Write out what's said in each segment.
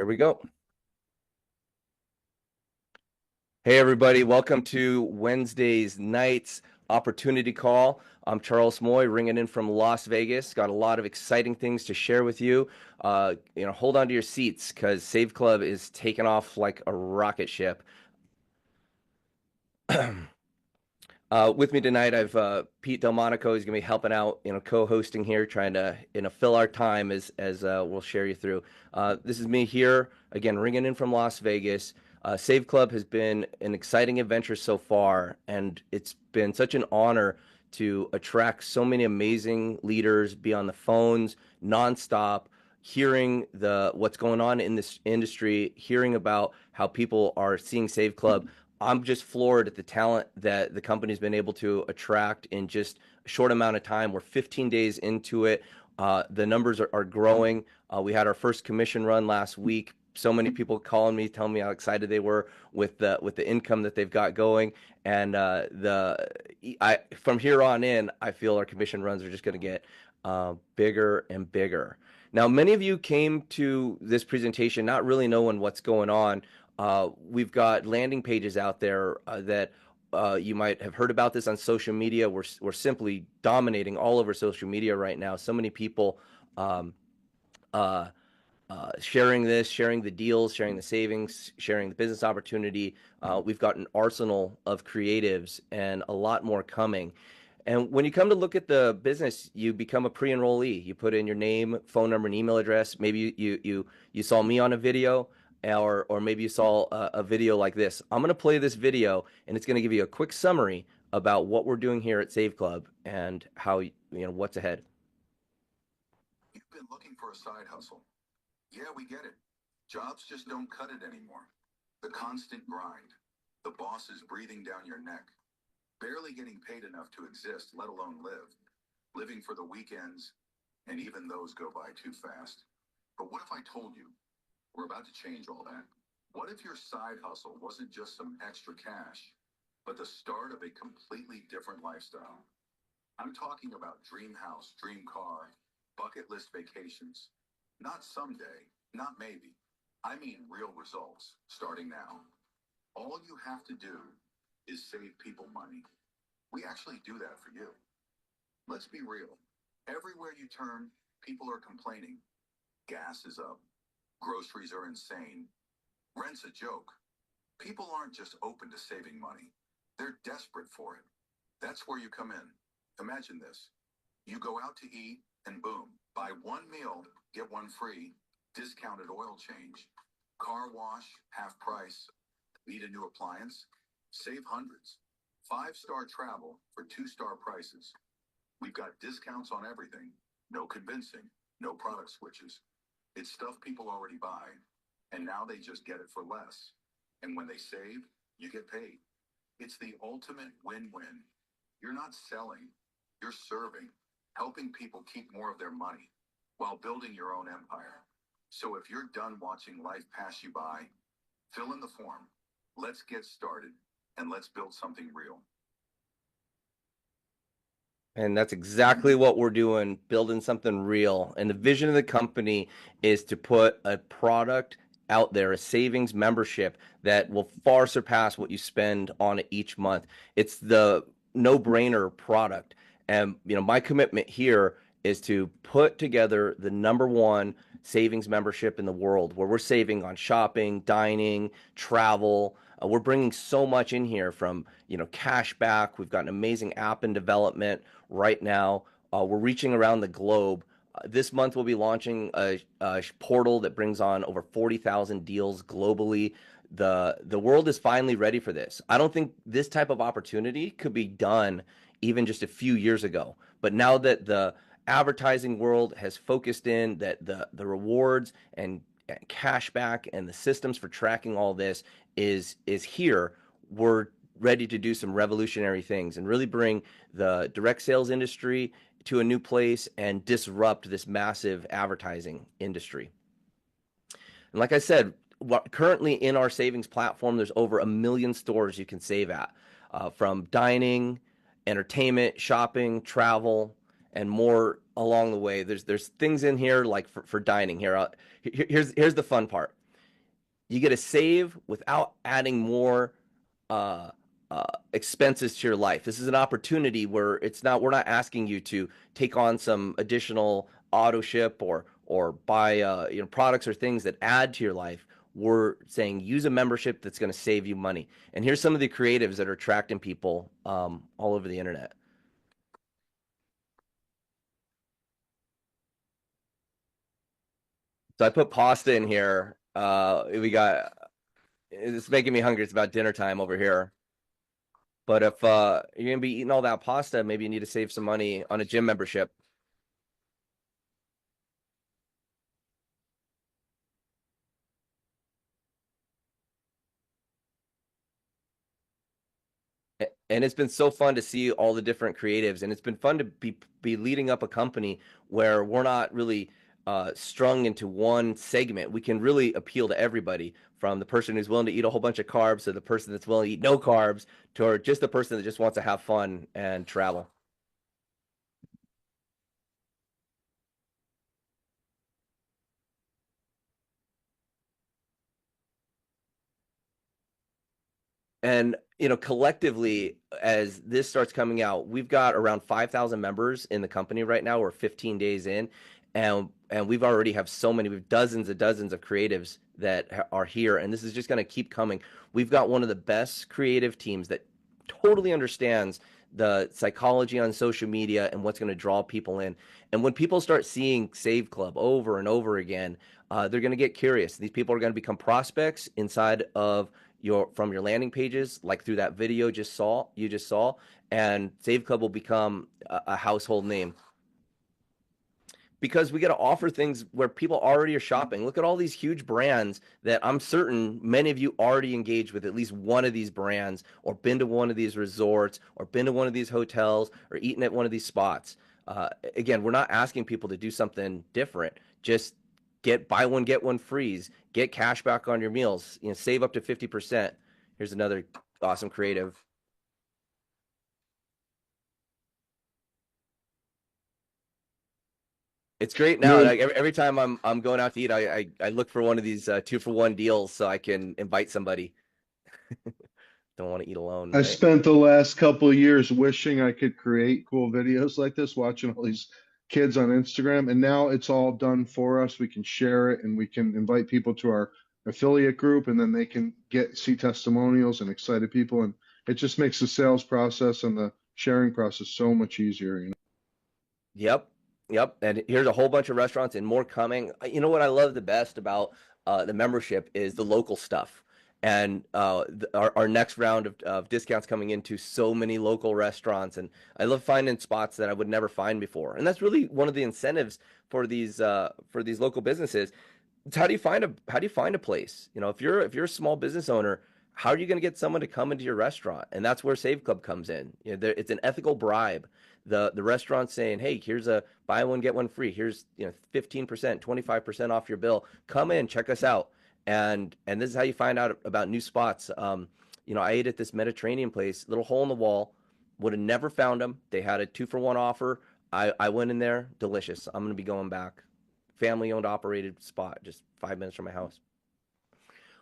Here we go. Hey, everybody. Welcome to Wednesday's night's opportunity call. I'm Charles Moy, ringing in from Las Vegas. Got a lot of exciting things to share with you. Hold on to your seats because Save Club is taking off like a rocket ship. With me tonight, I've Pete Delmonico. He's going to be helping out, co-hosting here, trying to, fill our time as we'll share you through. This is me here again, ringing in from Las Vegas. Save Club has been an exciting adventure so far, and it's been such an honor to attract so many amazing leaders, be on the phones nonstop, hearing what's going on in this industry, hearing about how people are seeing Save Club. I'm just floored at the talent that the company's been able to attract in just a short amount of time. We're 15 days into it. The numbers are growing. We had our first commission run last week. So many people calling me, telling me how excited they were with the income that they've got going. And from here on in, I feel our commission runs are just going to get bigger and bigger. Now, many of you came to this presentation not really knowing what's going on. We've got landing pages out there that you might have heard about this on social media. We're simply dominating all over social media right now. So many people sharing this, sharing the deals, sharing the savings, sharing the business opportunity. We've got an arsenal of creatives and a lot more coming. And when you come to look at the business, you become a pre-enrollee. You put in your name, phone number, and email address. Maybe you saw me on a video, or maybe you saw a video like this. I'm going to play this video, and it's going to give you a quick summary about what we're doing here at Save Club and how what's ahead. You've been looking for a side hustle. Yeah, we get it. Jobs just don't cut it anymore. The constant grind, the bosses breathing down your neck, barely getting paid enough to exist, let alone live, living for the weekends, and even those go by too fast. But what if I told you we're about to change all that? What if your side hustle wasn't just some extra cash, but the start of a completely different lifestyle? I'm talking about dream house, dream car, bucket list vacations. Not someday, not maybe. I mean real results, starting now. All you have to do is save people money. We actually do that for you. Let's be real. Everywhere you turn, people are complaining. Gas is up. Groceries are insane. Rent's a joke. People aren't just open to saving money. They're desperate for it. That's where you come in. Imagine this. You go out to eat and boom, buy one meal, get one free, discounted oil change, car wash, half price, need a new appliance, save hundreds. 5-star travel for 2-star prices. We've got discounts on everything. No convincing, no product switches. It's stuff people already buy, and now they just get it for less. And when they save, you get paid. It's the ultimate win-win. You're not selling, you're serving, helping people keep more of their money while building your own empire. So if you're done watching life pass you by, fill in the form. Let's get started, and let's build something real. And that's exactly what we're doing, building something real. And the vision of the company is to put a product out there, a savings membership that will far surpass what you spend on it each month. It's the no-brainer product. And my commitment here is to put together the #1 savings membership in the world, where we're saving on shopping, dining, travel. We're bringing so much in here, from cash back. We've got an amazing app in development right now. We're reaching around the globe. This month we'll be launching a portal that brings on over 40,000 deals globally. The world is finally ready for this. I don't think this type of opportunity could be done even just a few years ago. But now that the advertising world has focused in, that the rewards and cash back and the systems for tracking all this is here, we're ready to do some revolutionary things and really bring the direct sales industry to a new place and disrupt this massive advertising industry. And like I said, currently in our savings platform, there's over 1 million stores you can save at, from dining, entertainment, shopping, travel, and more along the way. There's things in here like for dining here. Here's the fun part. You get to save without adding more uh, expenses to your life. This is an opportunity where we're not asking you to take on some additional auto ship or buy products or things that add to your life. We're saying use a membership that's going to save you money. And here's some of the creatives that are attracting people all over the internet. So I put pasta in here. We got It's making me hungry. It's about dinner time over here. But if you're gonna be eating all that pasta, maybe you need to save some money on a gym membership. And it's been so fun to see all the different creatives, and it's been fun to be leading up a company where we're not really strung into one segment. We can really appeal to everybody, from the person who's willing to eat a whole bunch of carbs to the person that's willing to eat no carbs, to just the person that just wants to have fun and travel. And collectively, as this starts coming out, we've got around 5,000 members in the company right now. We're 15 days in, and we've already have so many. We've dozens and dozens of creatives that are here, and this is just going to keep coming. We've got one of the best creative teams that totally understands the psychology on social media and what's going to draw people in. And when people start seeing Save Club over and over again, they're going to get curious. These people are going to become prospects inside of your landing pages, like through that video you just saw, and Save Club will become a household name, because we got to offer things where people already are shopping. Look at all these huge brands that I'm certain many of you already engaged with at least one of these brands, or been to one of these resorts, or been to one of these hotels, or eaten at one of these spots. Again, we're not asking people to do something different. Just buy one, get one freeze, get cash back on your meals, save up to 50%. Here's another awesome creative. It's great now. Dude, Like every time I'm going out to eat, I look for one of these 2-for-1 deals so I can invite somebody. Don't want to eat alone, I right? spent the last couple of years wishing I could create cool videos like this, watching all these kids on Instagram, and now it's all done for us. We can share it and we can invite people to our affiliate group, and then they can see testimonials and excited people, and it just makes the sales process and the sharing process so much easier. Yep, yep. And here's a whole bunch of restaurants and more coming. You know what I love the best about the membership is the local stuff. And our next round of discounts coming into so many local restaurants. And I love finding spots that I would never find before. And that's really one of the incentives for these local businesses. It's how do you find a place? If you're a small business owner, how are you going to get someone to come into your restaurant? And that's where Save Club comes in. It's an ethical bribe. The restaurant saying, hey, here's a buy one get one free. Here's 15%, 25% off your bill. Come in, check us out. And this is how you find out about new spots. I ate at this Mediterranean place, little hole in the wall. Would have never found them. They had a 2-for-1 offer. I went in there, delicious. I'm gonna be going back. Family owned, operated spot, just 5 minutes from my house.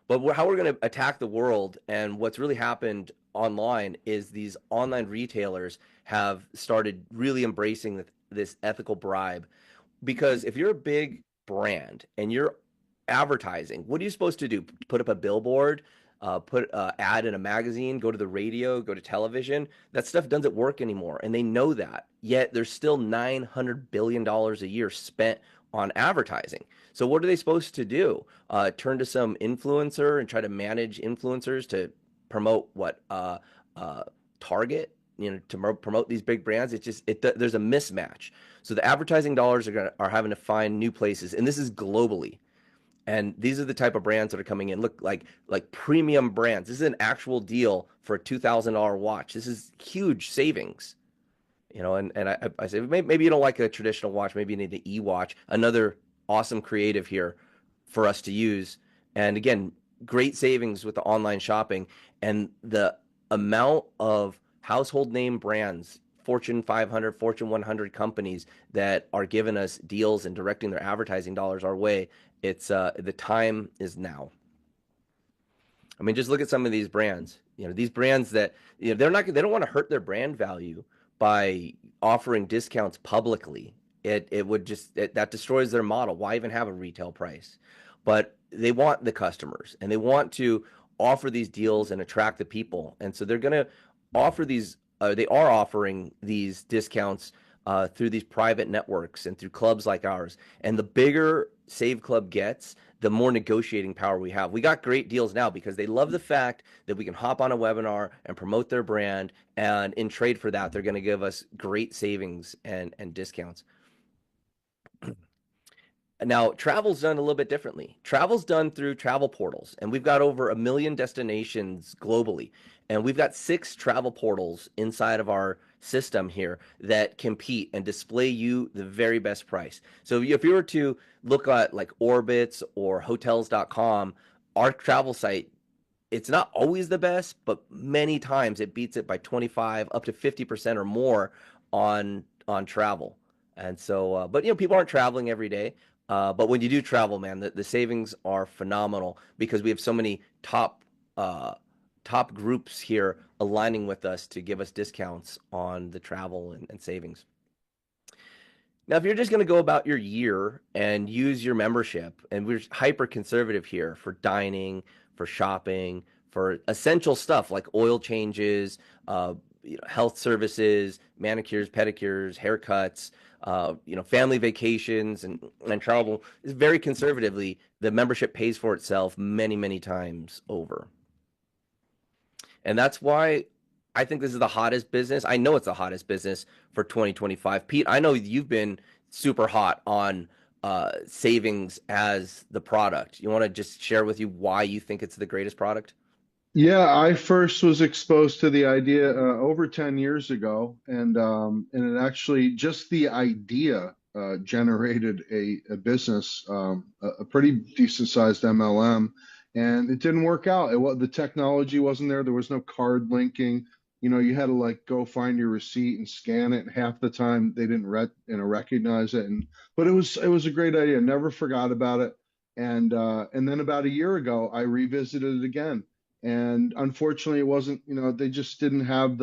But how we're going to attack the world, and what's really happened online, is these online retailers have started really embracing this ethical bribe. Because if you're a big brand and you're advertising, what are you supposed to do? Put up a billboard, put ad in a magazine, go to the radio, go to television? That stuff doesn't work anymore, and they know that. Yet there's still $900 billion a year spent on advertising. So what are they supposed to do? Turn to some influencer and try to manage influencers to promote what Target, to promote these big brands? There's a mismatch. So the advertising dollars are having to find new places, and this is globally. And these are the type of brands that are coming in. Look, like premium brands. This is an actual deal for a $2,000 watch. This is huge savings. And I say maybe you don't like a traditional watch. Maybe you need an e-watch. Another awesome creative here for us to use. And again, great savings with the online shopping, and the amount of household name brands, Fortune 500, Fortune 100 companies that are giving us deals and directing their advertising dollars our way. It's the time is now. I mean, just look at some of these brands. These brands that they don't want to hurt their brand value by offering discounts publicly. It would just that destroys their model. Why even have a retail price? But they want the customers and they want to offer these deals and attract the people. And so they're going to offer these. They are offering these discounts through these private networks and through clubs like ours. And the bigger Save Club gets, the more negotiating power we have. We got great deals now because they love the fact that we can hop on a webinar and promote their brand. And in trade for that, they're going to give us great savings and discounts. Now, travel's done a little bit differently. Travel's done through travel portals, and we've got over 1 million destinations globally. And we've got 6 travel portals inside of our system here that compete and display you the very best price. So if you were to look at like Orbitz or hotels.com, our travel site, it's not always the best, but many times it beats it by 25 up to 50% or more on travel. And so, but people aren't traveling every day. But when you do travel, man, the savings are phenomenal because we have so many top groups here aligning with us to give us discounts on the travel and savings. Now, if you're just going to go about your year and use your membership, and we're hyper conservative here for dining, for shopping, for essential stuff like oil changes, health services, manicures, pedicures, haircuts, family vacations and travel, is very conservatively, the membership pays for itself many, many times over. And that's why I think this is the hottest business. I know it's the hottest business for 2025. Pete, I know you've been super hot on savings as the product. You want to just share with you why you think it's the greatest product? Yeah, I first was exposed to the idea over 10 years ago, and it actually just the idea generated a business, a pretty decent sized MLM, and it didn't work out. The technology wasn't there. There was no card linking. You had to like go find your receipt and scan it. And half the time they didn't recognize it. But it was a great idea. Never forgot about it. And then about a year ago, I revisited it again. And unfortunately, it wasn't, they just didn't have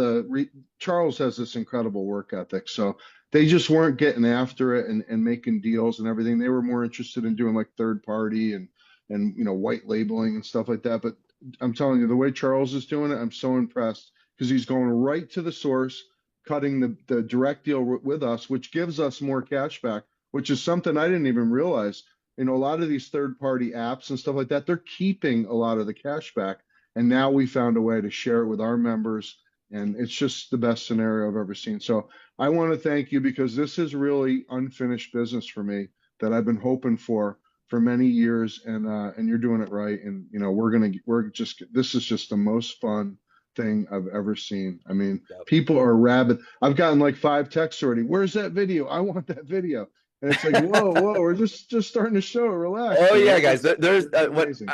Charles has this incredible work ethic. So they just weren't getting after it and making deals and everything. They were more interested in doing like third party and white labeling and stuff like that. But I'm telling you, the way Charles is doing it, I'm so impressed because he's going right to the source, cutting the direct deal with us, which gives us more cash back, which is something I didn't even realize. A lot of these third party apps and stuff like that, they're keeping a lot of the cash back. And now we found a way to share it with our members. And it's just the best scenario I've ever seen. So I want to thank you because this is really unfinished business for me that I've been hoping for many years. And you're doing it right. And, this is just the most fun thing I've ever seen. I mean, Yep. people are rabid. I've gotten like 5 texts already. Where's that video? I want that video. And it's like, whoa, we're just starting to show. Relax. Oh yeah, guys. There's It's amazing.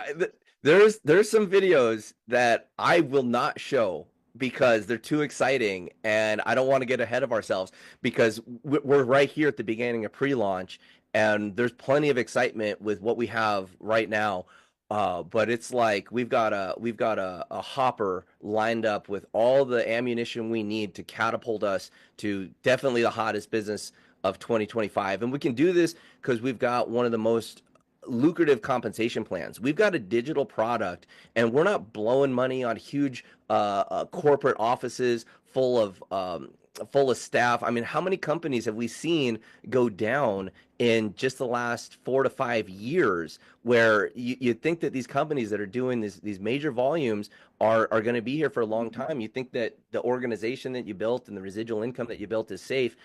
there's some videos that I will not show because they're too exciting, and I don't want to get ahead of ourselves because we're right here at the beginning of pre-launch, and there's plenty of excitement with what we have right now. But it's like we've got a hopper lined up with all the ammunition we need to catapult us to definitely the hottest business of 2025. And we can do this because we've got one of the most lucrative compensation plans. We've got a digital product, and we're not blowing money on huge corporate offices full of staff. I mean, how many companies have we seen go down in just the last 4 to 5 years where you'd think that these companies that are doing these major volumes are going to be here for a long time. You think that the organization that you built and the residual income that you built is safe,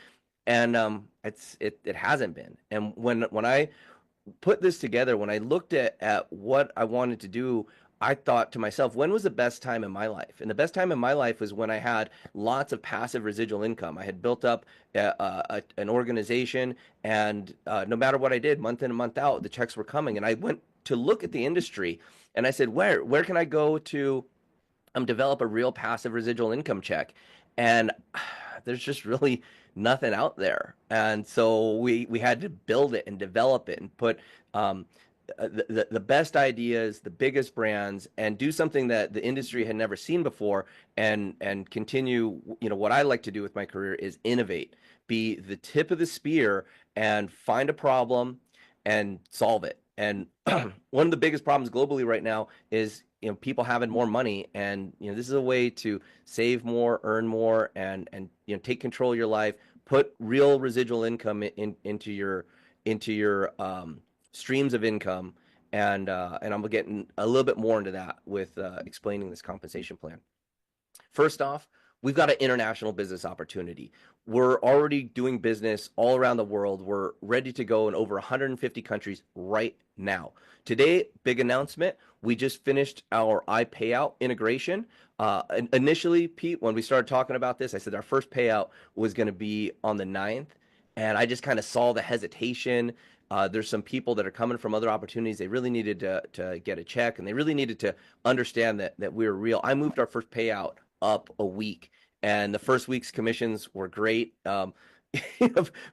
and it hasn't been. And when I put this together, when I looked at what I wanted to do, I thought to myself, when was the best time in my life? And the best time in my life was when I had lots of passive residual income. I had built up an organization, and no matter what I did, month in and month out, the checks were coming. And I went to look at the industry, and I said, where can I go to develop a real passive residual income check? And there's just really nothing out there. And so we had to build it and develop it and put the best ideas, the biggest brands, and do something that the industry had never seen before, and continue. What I like to do with my career is innovate, be the tip of the spear, and find a problem and solve it. And one of the biggest problems globally right now is people having more money, and this is a way to save more, earn more, and take control of your life, put real residual income into your streams of income, and I'm getting a little bit more into that with explaining this compensation plan. First off, we've got an international business opportunity. We're already doing business all around the world. We're ready to go in over 150 countries right now. Today, big announcement. We just finished our iPayout integration. Initially, Pete, when we started talking about this, I said our first payout was going to be on the 9th. And I just kind of saw the hesitation. There's some people that are coming from other opportunities. They really needed to get a check, and they really needed to understand that we were real. I moved our first payout up a week, and the first week's commissions were great.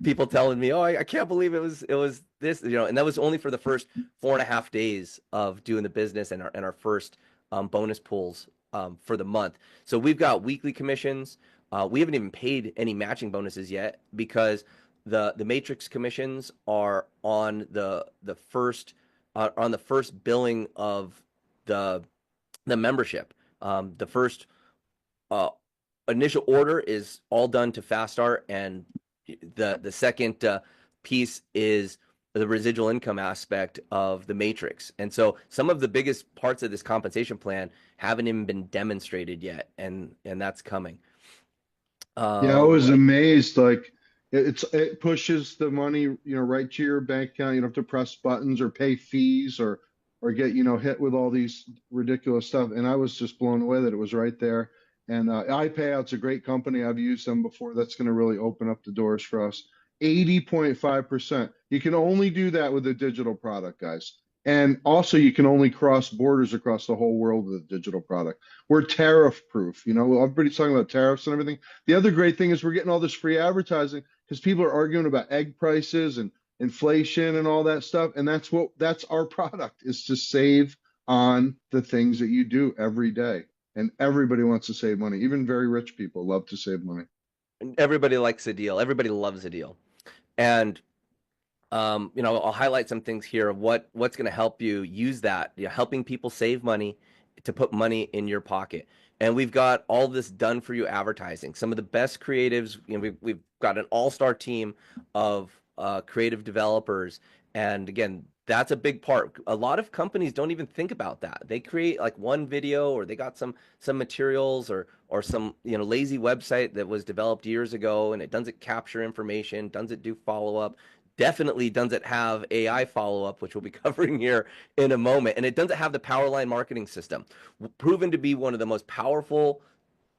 People telling me, "Oh, I can't believe it was this," and that was only for the first 4.5 days of doing the business, and our first bonus pools for the month. So we've got weekly commissions. We haven't even paid any matching bonuses yet because the matrix commissions are on the first billing of the membership. The first initial order is all done to Fast Start, and the second piece is the residual income aspect of the matrix. And so some of the biggest parts of this compensation plan haven't even been demonstrated yet, and that's coming. Yeah, I was amazed. Like it pushes the money, right to your bank account. You don't have to press buttons or pay fees or get, hit with all these ridiculous stuff. And I was just blown away that it was right there. And iPayout's a great company. I've used them before. That's going to really open up the doors for us. 80.5%. You can only do that with a digital product, guys. And also, you can only cross borders across the whole world with a digital product. We're tariff proof. Everybody's talking about tariffs and everything. The other great thing is we're getting all this free advertising because people are arguing about egg prices and inflation and all that stuff. And that's our product, is to save on the things that you do every day. And everybody wants to save money. Even very rich people love to save money. Everybody likes a deal. Everybody loves a deal. And I'll highlight some things here of what's going to help you use that, helping people save money to put money in your pocket. And we've got all this done for you advertising. Some of the best creatives, we've got an all-star team of creative developers. And again, that's a big part. A lot of companies don't even think about that. They create like one video, or they got some materials, or some lazy website that was developed years ago, and it doesn't capture information, doesn't do follow-up, definitely doesn't have AI follow-up, which we'll be covering here in a moment, and it doesn't have the Powerline marketing system, proven to be one of the most powerful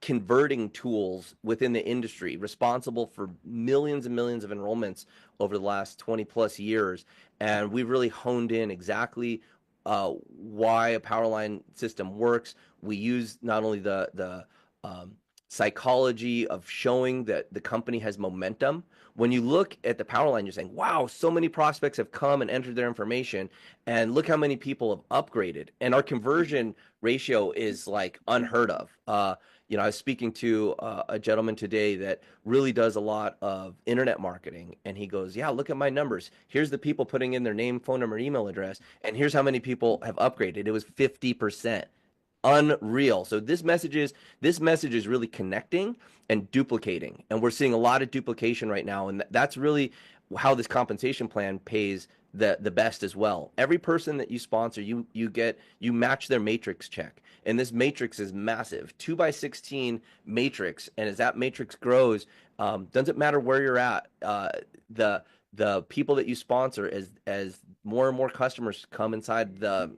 converting tools within the industry, responsible for millions and millions of enrollments over the last 20 plus years. And we've really honed in exactly why a Powerline system works. We use not only the psychology of showing that the company has momentum. When you look at the Powerline, you're saying, wow, so many prospects have come and entered their information, and look how many people have upgraded. And our conversion ratio is like unheard of. I was speaking to a gentleman today that really does a lot of internet marketing, and he goes, yeah, look at my numbers. Here's the people putting in their name, phone number, email address, and here's how many people have upgraded. It was 50%. Unreal. So this message is really connecting and duplicating, and we're seeing a lot of duplication right now, and that's really how this compensation plan pays the best as well. Every person that you sponsor, you match their matrix check, and this matrix is massive, 2x16 matrix, and as that matrix grows, doesn't matter where you're at, the people that you sponsor, as more and more customers come inside the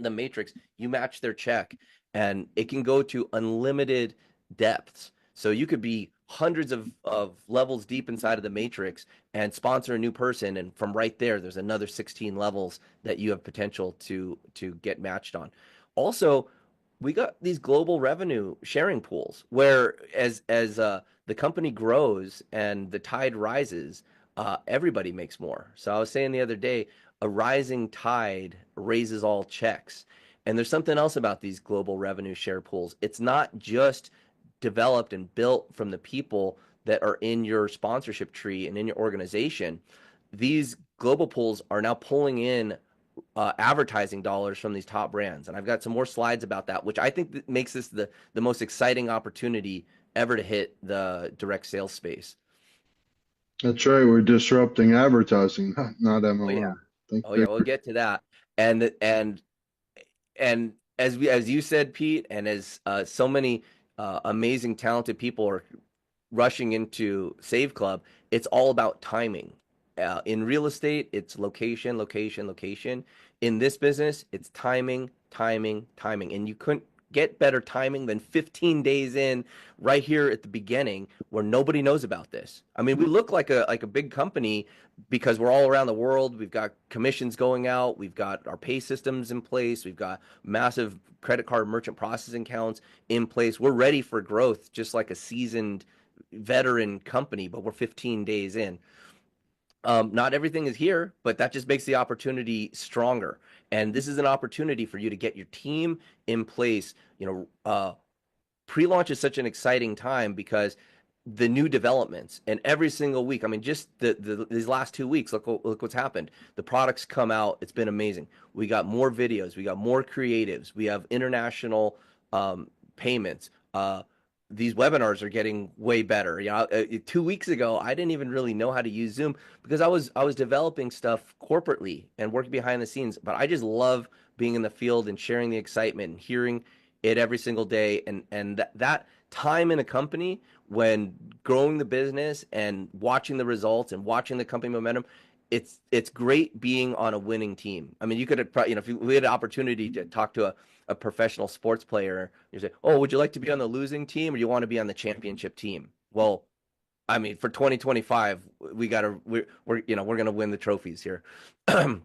matrix, you match their check, and it can go to unlimited depths. So you could be hundreds of levels deep inside of the matrix and sponsor a new person, and from right there's another 16 levels that you have potential to get matched on. Also, we got these global revenue sharing pools where as the company grows and the tide rises, everybody makes more. So I was saying the other day, a rising tide raises all checks. And there's something else about these global revenue share pools. It's not just developed and built from the people that are in your sponsorship tree and in your organization. These global pools are now pulling in advertising dollars from these top brands. And I've got some more slides about that, which I think makes this the most exciting opportunity ever to hit the direct sales space. That's right. We're disrupting advertising, not Oh yeah. MLM. Think Oh yeah, big. we'll get to that. And as you said, Pete, and as so many amazing, talented people are rushing into Save Club, it's all about timing. In real estate, it's location, location, location. In this business, it's timing, timing, timing. And you couldn't get better timing than 15 days in right here at the beginning where nobody knows about this. I mean, we look like a big company because we're all around the world. We've got commissions going out. We've got our pay systems in place. We've got massive credit card merchant processing accounts in place. We're ready for growth, just like a seasoned veteran company, but we're 15 days in. Not everything is here, but that just makes the opportunity stronger. And this is an opportunity for you to get your team in place. Pre-launch is such an exciting time because the new developments and every single week. I mean, just these last 2 weeks, look what's happened. The products come out. It's been amazing. We got more videos. We got more creatives. We have international payments. These webinars are getting way better. 2 weeks ago, I didn't even really know how to use Zoom because I was developing stuff corporately and working behind the scenes. But I just love being in the field and sharing the excitement and hearing it every single day. And that time in a company when growing the business and watching the results and watching the company momentum, it's great being on a winning team. I mean, you could have, if we had an opportunity to talk to a professional sports player, you say, "Oh, would you like to be on the losing team or you want to be on the championship team?" Well, I mean, for 2025, we're going to win the trophies here. And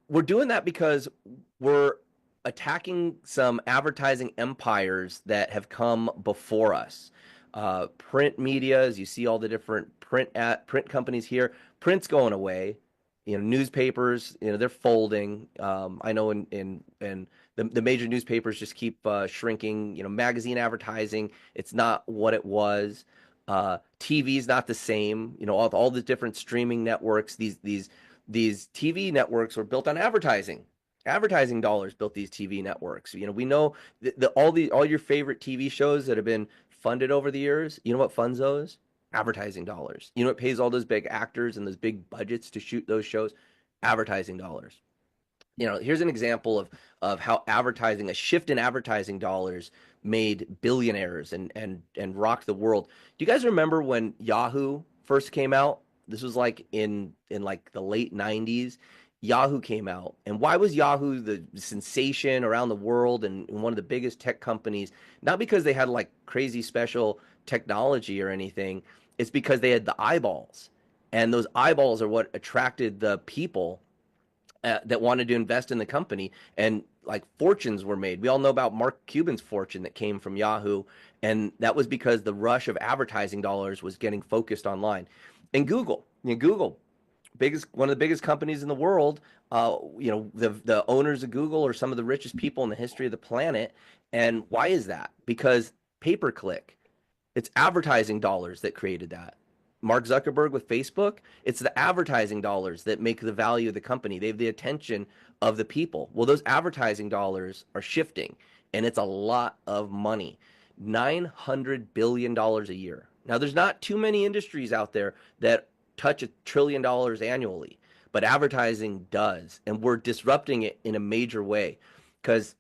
we're doing that because we're attacking some advertising empires that have come before us. Print media, as you see all the different print companies here. Print's going away. Newspapers, they're folding. I know in the major newspapers just keep shrinking. Magazine advertising, it's not what it was. TV is not the same. All the different streaming networks. These TV networks were built on advertising. Advertising dollars built these TV networks. We know all your favorite TV shows that have been funded over the years. You know what funds those? Advertising dollars. You know what pays all those big actors and those big budgets to shoot those shows? Advertising dollars. Here's an example of how a shift in advertising dollars made billionaires and rocked the world. Do you guys remember when Yahoo first came out? This was like in like the late 90s. Yahoo came out. And why was Yahoo the sensation around the world and one of the biggest tech companies? Not because they had like crazy special technology or anything. It's because they had the eyeballs. And those eyeballs are what attracted the people that wanted to invest in the company. And like fortunes were made. We all know about Mark Cuban's fortune that came from Yahoo. And that was because the rush of advertising dollars was getting focused online. And Google, one of the biggest companies in the world. The owners of Google are some of the richest people in the history of the planet. And why is that? Because pay-per-click. It's advertising dollars that created that. Mark Zuckerberg with Facebook, it's the advertising dollars that make the value of the company. They have the attention of the people. Well, those advertising dollars are shifting, and it's a lot of money. $900 billion a year. Now, there's not too many industries out there that touch $1 trillion annually, but advertising does, and we're disrupting it in a major way because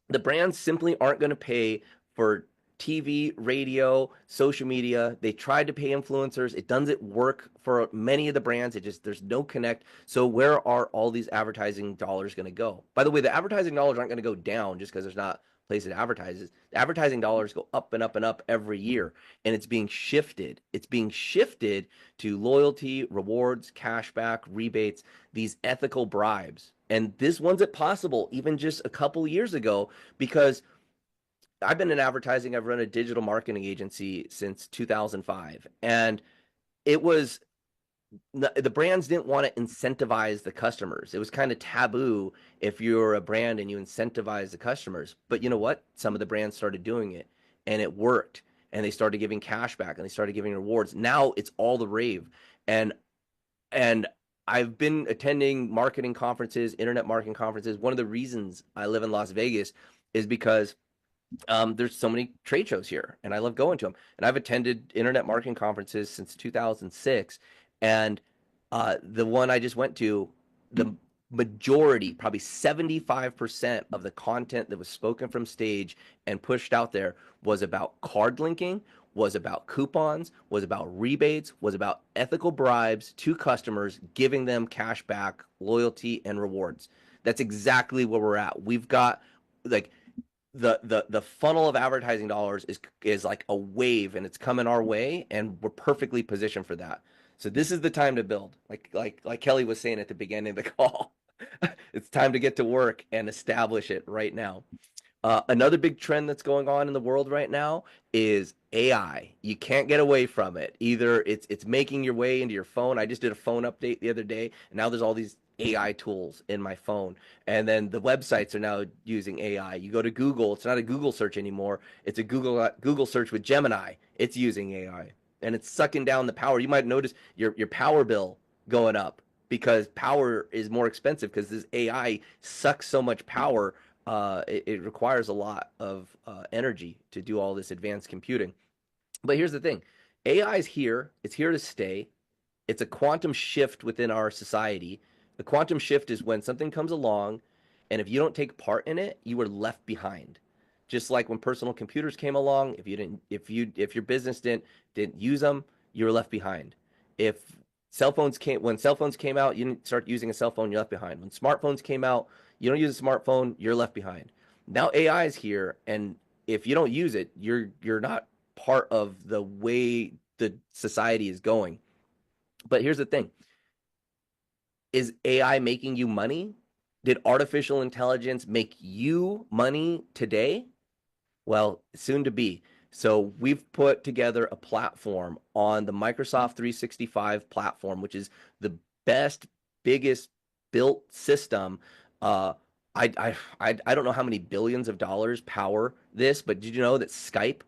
the brands simply aren't going to pay for TV, radio, social media. They tried to pay influencers. It doesn't work for many of the brands. There's no connect. So where are all these advertising dollars going to go? By the way, the advertising dollars aren't going to go down just because there's not places to advertise. The advertising dollars go up and up and up every year, and it's being shifted. It's being shifted to loyalty, rewards, cashback, rebates, these ethical bribes. And this wasn't possible even just a couple years ago because I've been in advertising. I've run a digital marketing agency since 2005. And it was the brands didn't want to incentivize the customers. It was kind of taboo if you're a brand and you incentivize the customers. But you know what? Some of the brands started doing it and it worked. And they started giving cash back and they started giving rewards. Now it's all the rave. And and I've been attending marketing conferences, internet marketing conferences. One of the reasons I live in Las Vegas is because there's so many trade shows here, and I love going to them. And I've attended internet marketing conferences since 2006, and the one I just went to, the majority, probably 75% of the content that was spoken from stage and pushed out there was about card linking, was about coupons, was about rebates, was about ethical bribes to customers, giving them cash back, loyalty, and rewards. That's exactly where we're at. We've got like the funnel of advertising dollars is like a wave and it's coming our way and we're perfectly positioned for that. So this is the time to build. Like Kelly was saying at the beginning of the call. It's time to get to work and establish it right now. Another big trend that's going on in the world right now is AI. You can't get away from it. Either it's making your way into your phone. I just did a phone update the other day, and now there's all these AI tools in my phone. And then the websites are now using AI. You go to Google, it's not a Google search anymore. It's a Google search with Gemini. It's using AI. And it's sucking down the power. You might notice your power bill going up because power is more expensive because this AI sucks so much power. It requires a lot of energy to do all this advanced computing. But here's the thing. AI is here. It's here to stay. It's a quantum shift within our society. The quantum shift is when something comes along, and if you don't take part in it, you are left behind. Just like when personal computers came along, if your business didn't use them, you were left behind. If when cell phones came out, you didn't start using a cell phone, you're left behind. When smartphones came out, you don't use a smartphone, you're left behind. Now AI is here, and if you don't use it, you're not part of the way the society is going. But here's the thing. Is AI making you money? Did artificial intelligence make you money today? Well, soon to be. So we've put together a platform on the Microsoft 365 platform, which is the best, biggest built system. Uh, I don't know how many billions of dollars power this, but did you know that Skype,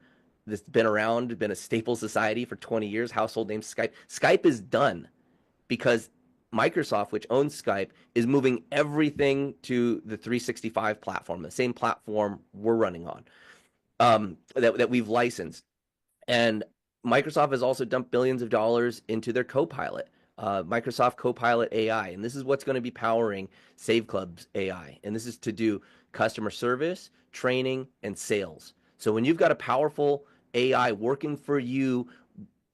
that's been around, been a staple society for 20 years, household name Skype. Skype is done because Microsoft, which owns Skype, is moving everything to the 365 platform, the same platform we're running on, that we've licensed. And Microsoft has also dumped billions of dollars into their Copilot, Microsoft Copilot AI. And this is what's going to be powering Save Club's AI. And this is to do customer service, training, and sales. So when you've got a powerful AI working for you,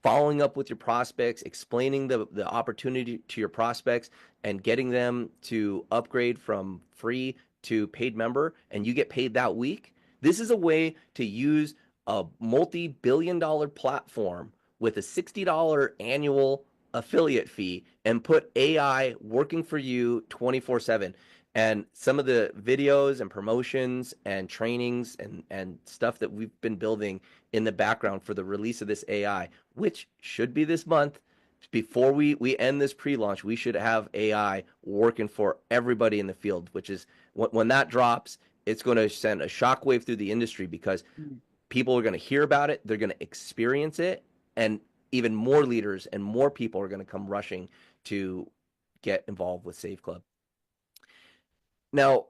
following up with your prospects, explaining the opportunity to your prospects, and getting them to upgrade from free to paid member, and you get paid that week. This is a way to use a multi-billion-dollar platform with a $60 annual affiliate fee and put AI working for you 24/7. And some of the videos and promotions and trainings and stuff that we've been building in the background for the release of this AI, which should be this month. Before we end this pre-launch, we should have AI working for everybody in the field, which is when that drops, it's going to send a shockwave through the industry because people are going to hear about it, they're going to experience it, and even more leaders and more people are going to come rushing to get involved with Save Club. Now,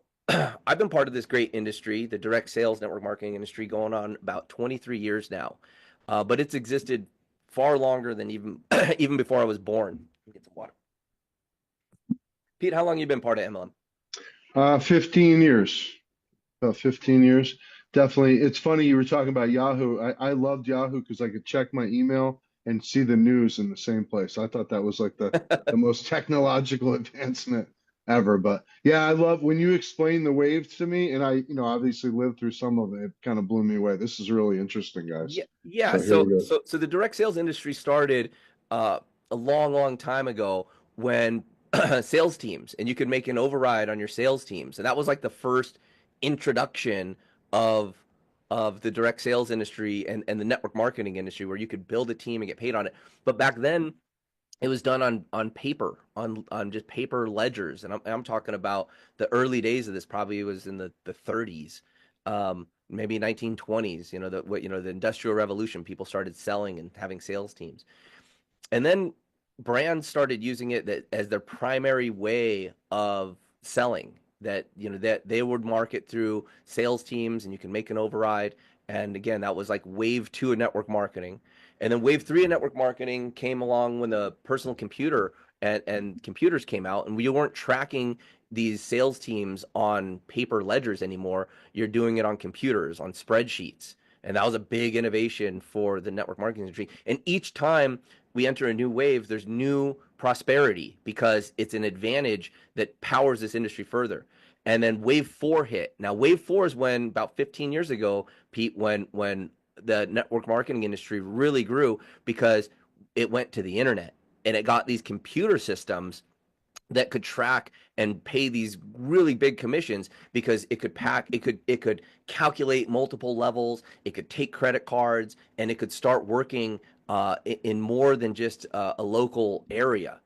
I've been part of this great industry, the direct sales network marketing industry, going on about 23 years now, but it's existed far longer than even before I was born. Get some water. Pete, how long have you been part of MLM? 15 years. About 15 years. Definitely. It's funny you were talking about Yahoo. I loved Yahoo because I could check my email and see the news in the same place. I thought that was like the most technological advancement ever. But yeah, I love when you explain the waves to me, and I, obviously lived through some of it. It kind of blew me away. This is really interesting, guys. Yeah. So here we go. So the direct sales industry started a long time ago when sales teams, and you could make an override on your sales teams, and that was like the first introduction of the direct sales industry and the network marketing industry, where you could build a team and get paid on it. But back then, it was done on paper, on just paper ledgers, and I'm talking about the early days of this. Probably was in the 30s, maybe 1920s. The Industrial Revolution. People started selling and having sales teams, and then brands started using it as their primary way of selling. That they would market through sales teams, and you can make an override. And again, that was like wave two of network marketing. And then wave three of network marketing came along when the personal computer and computers came out, and we weren't tracking these sales teams on paper ledgers anymore. You're doing it on computers, on spreadsheets. And that was a big innovation for the network marketing industry. And each time we enter a new wave, there's new prosperity because it's an advantage that powers this industry further. And then wave four hit. Now, wave four is when about 15 years ago, Pete, when the network marketing industry really grew because it went to the internet and it got these computer systems that could track and pay these really big commissions because it could calculate multiple levels, it could take credit cards, and it could start working in more than just a local area.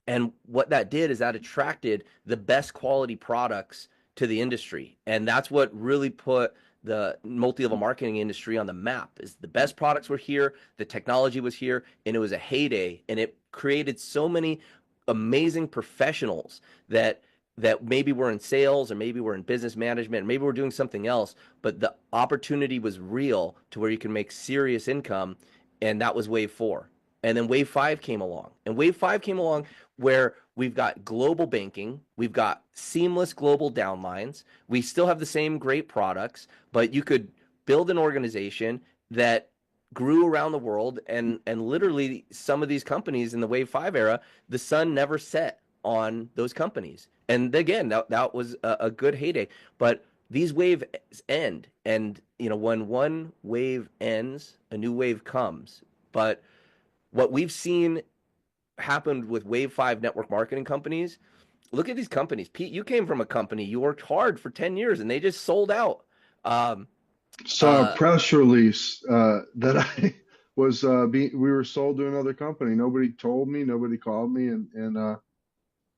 And what that did is that attracted the best quality products to the industry. And that's what really put the multi-level marketing industry on the map. Is the best products were here, the technology was here, and it was a heyday. And it created so many amazing professionals that maybe were in sales or maybe were in business management, or maybe we're doing something else, but the opportunity was real to where you can make serious income. And that was wave four. And then wave five came along. And wave five came along where we've got global banking, we've got seamless global downlines, we still have the same great products, but you could build an organization that grew around the world, and literally some of these companies in the wave five era, the sun never set on those companies. And again, that was a good heyday. But these waves end, and when one wave ends, a new wave comes. But what we've seen happened with wave five network marketing companies, look at these companies. Pete, you came from a company, you worked hard for 10 years and they just sold out. Saw a press release that I was we were sold to another company. Nobody told me, nobody called me, and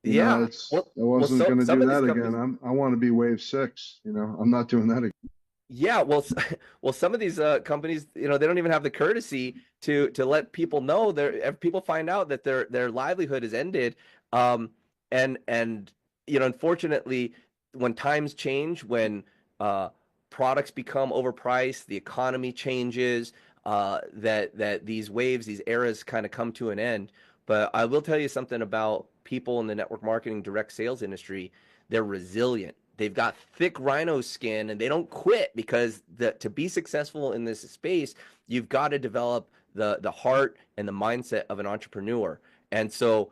Yeah. I wasn't So going to some do of these that companies, again. I want to be wave six. I'm not doing that again. yeah, well, some of these companies, they don't even have the courtesy to let people know. If people find out that their livelihood is ended, and unfortunately, when times change, when products become overpriced, the economy changes, that these waves, these eras kind of come to an end. But I will tell you something about people in the network marketing direct sales industry. They're resilient. They've got thick rhino skin and they don't quit because to be successful in this space, you've got to develop the heart and the mindset of an entrepreneur. And so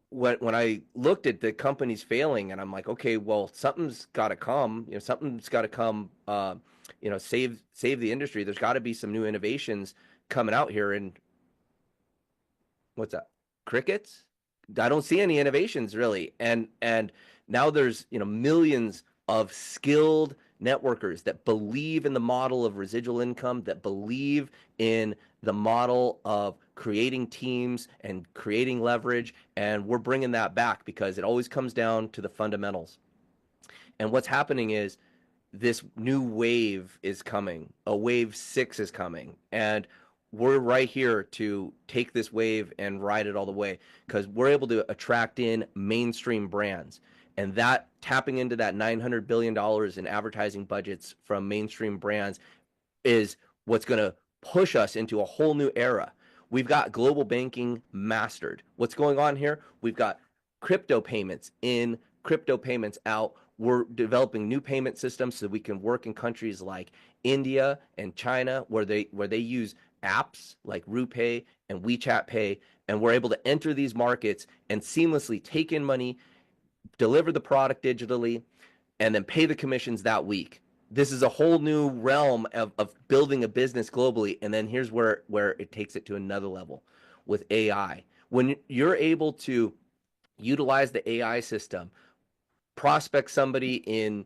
when I looked at the companies failing, and I'm like, okay, well, something's got to come. Something's got to come. Save the industry. There's got to be some new innovations coming out here. And what's that? Crickets? I don't see any innovations really. And now there's millions of skilled networkers that believe in the model of residual income, that believe in the model of creating teams and creating leverage. And we're bringing that back because it always comes down to the fundamentals. And what's happening is this new wave is coming. A wave six is coming. And we're right here to take this wave and ride it all the way because we're able to attract in mainstream brands. And that tapping into that $900 billion in advertising budgets from mainstream brands is what's going to push us into a whole new era. We've got global banking mastered. What's going on here? We've got crypto payments in, crypto payments out. We're developing new payment systems so we can work in countries like India and China where they use apps like RuPay and WeChat Pay, and we're able to enter these markets and seamlessly take in money, deliver the product digitally, and then pay the commissions that week. This is a whole new realm of building a business globally. And then here's where it takes it to another level with AI. When you're able to utilize the AI system, prospect somebody in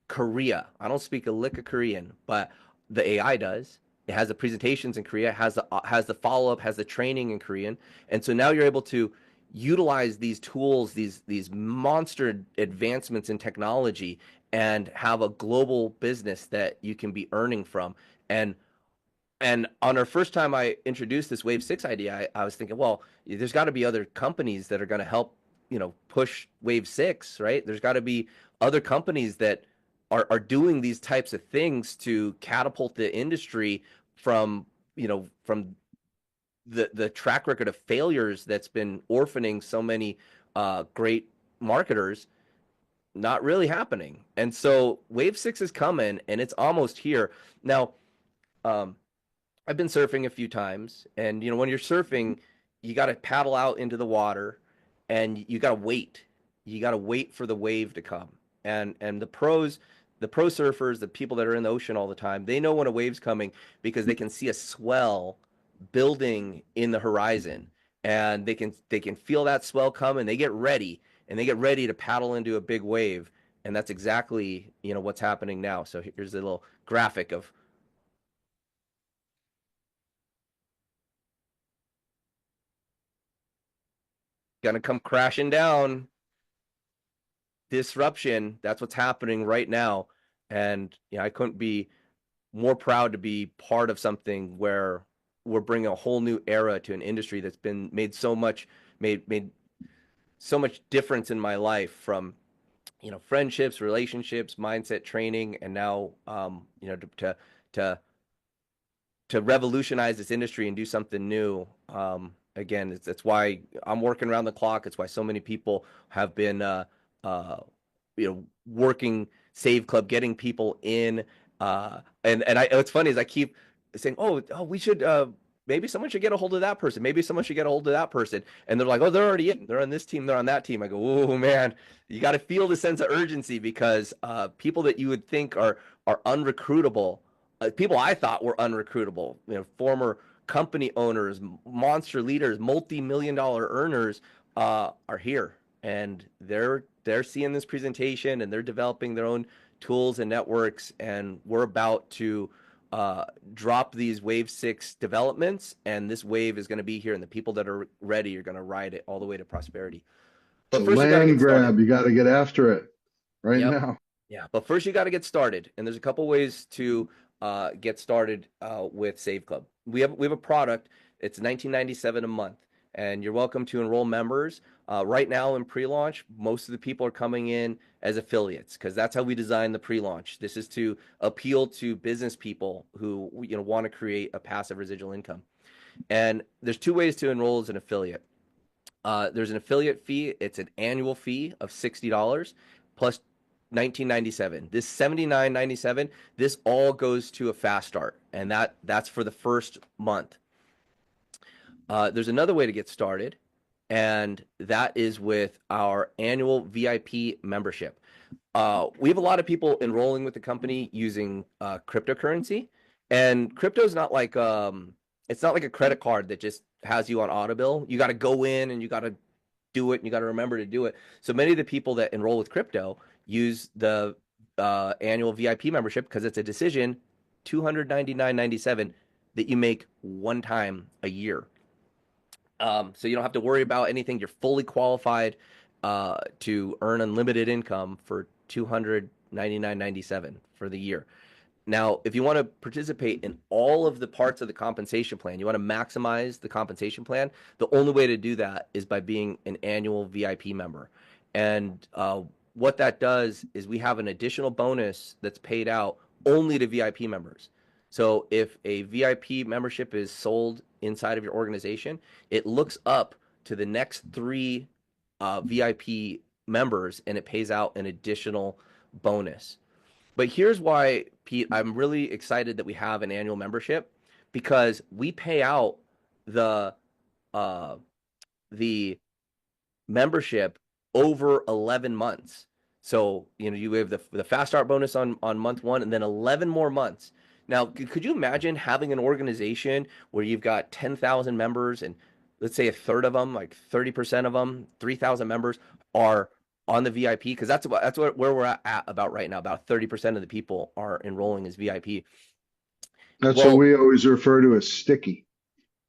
Korea. I don't speak a lick of Korean, but the AI does. It has the presentations in Korea, has the follow up, has the training in Korean, and so now you're able to utilize these tools, these monster advancements in technology, and have a global business that you can be earning from. And on our first time I introduced this Wave 6 idea, I was thinking, well, there's got to be other companies that are going to help, push Wave 6, right? There's got to be other companies that are doing these types of things to catapult the industry from, from the track record of failures that's been orphaning so many great marketers. Not really happening. And so Wave 6 is coming, and it's almost here. Now, um, I've been surfing a few times, and when you're surfing, you got to paddle out into the water, and you got to wait. You got to wait for the wave to come. And the pro surfers, the people that are in the ocean all the time, they know when a wave's coming because they can see a swell building in the horizon, and they can feel that swell come, and they get ready, to paddle into a big wave. And that's exactly what's happening now. So here's a little graphic of gonna come crashing down. Disruption. That's what's happening right now. And I couldn't be more proud to be part of something where we're bringing a whole new era to an industry that's been made so much difference in my life, from friendships, relationships, mindset training, and now to to revolutionize this industry and do something new. Again, it's why I'm working around the clock. It's why so many people have been, working Save Club, getting people in. What's funny is I keep saying, oh, we should, maybe someone should get a hold of that person. Maybe someone should get a hold of that person. And they're like, oh, they're already in. They're on this team. They're on that team. I go, oh man, you got to feel the sense of urgency, because people that you would think are unrecruitable, people I thought were unrecruitable, former company owners, monster leaders, multi-million-dollar earners, are here, and they're seeing this presentation, and they're developing their own tools and networks, and we're about to drop these Wave 6 developments, and this wave is going to be here, and the people that are ready are going to ride it all the way to prosperity. It's But a first, you got to land get started. grab. You got to get after it right Yep. now. Yeah, but first you got to get started, and there's a couple ways to get started with Save Club. We have a product. It's 1997 a month, and you're welcome to enroll members. Right now in pre-launch, most of the people are coming in as affiliates, because that's how we design the pre-launch. This is to appeal to business people who want to create a passive residual income. And there's two ways to enroll as an affiliate. There's an affiliate fee. It's an annual fee of $60 plus 1997. This 79.97. This all goes to a fast start, and that's for the first month. There's another way to get started, and that is with our annual VIP membership. We have a lot of people enrolling with the company using cryptocurrency, and crypto is not like it's not like a credit card that just has you on auto bill. You got to go in and you got to do it, and you got to remember to do it. So many of the people that enroll with crypto use the annual VIP membership because it's a decision, $299.97, that you make one time a year. So you don't have to worry about anything. You're fully qualified to earn unlimited income for $299.97 for the year. Now, if you want to participate in all of the parts of the compensation plan, you want to maximize the compensation plan, the only way to do that is by being an annual VIP member. And what that does is we have an additional bonus that's paid out only to VIP members. So if a VIP membership is sold inside of your organization, it looks up to the next three VIP members, and it pays out an additional bonus. But here's why, Pete, I'm really excited that we have an annual membership, because we pay out the uh, the membership over 11 months. So you have the fast start bonus on month one, and then 11 more months. Now, could you imagine having an organization where you've got 10,000 members, and let's say a third of them, like 30% of them, 3,000 members, are on the VIP? Because where we're at about right now. About 30% of the people are enrolling as VIP. That's what Well, we always refer to as sticky.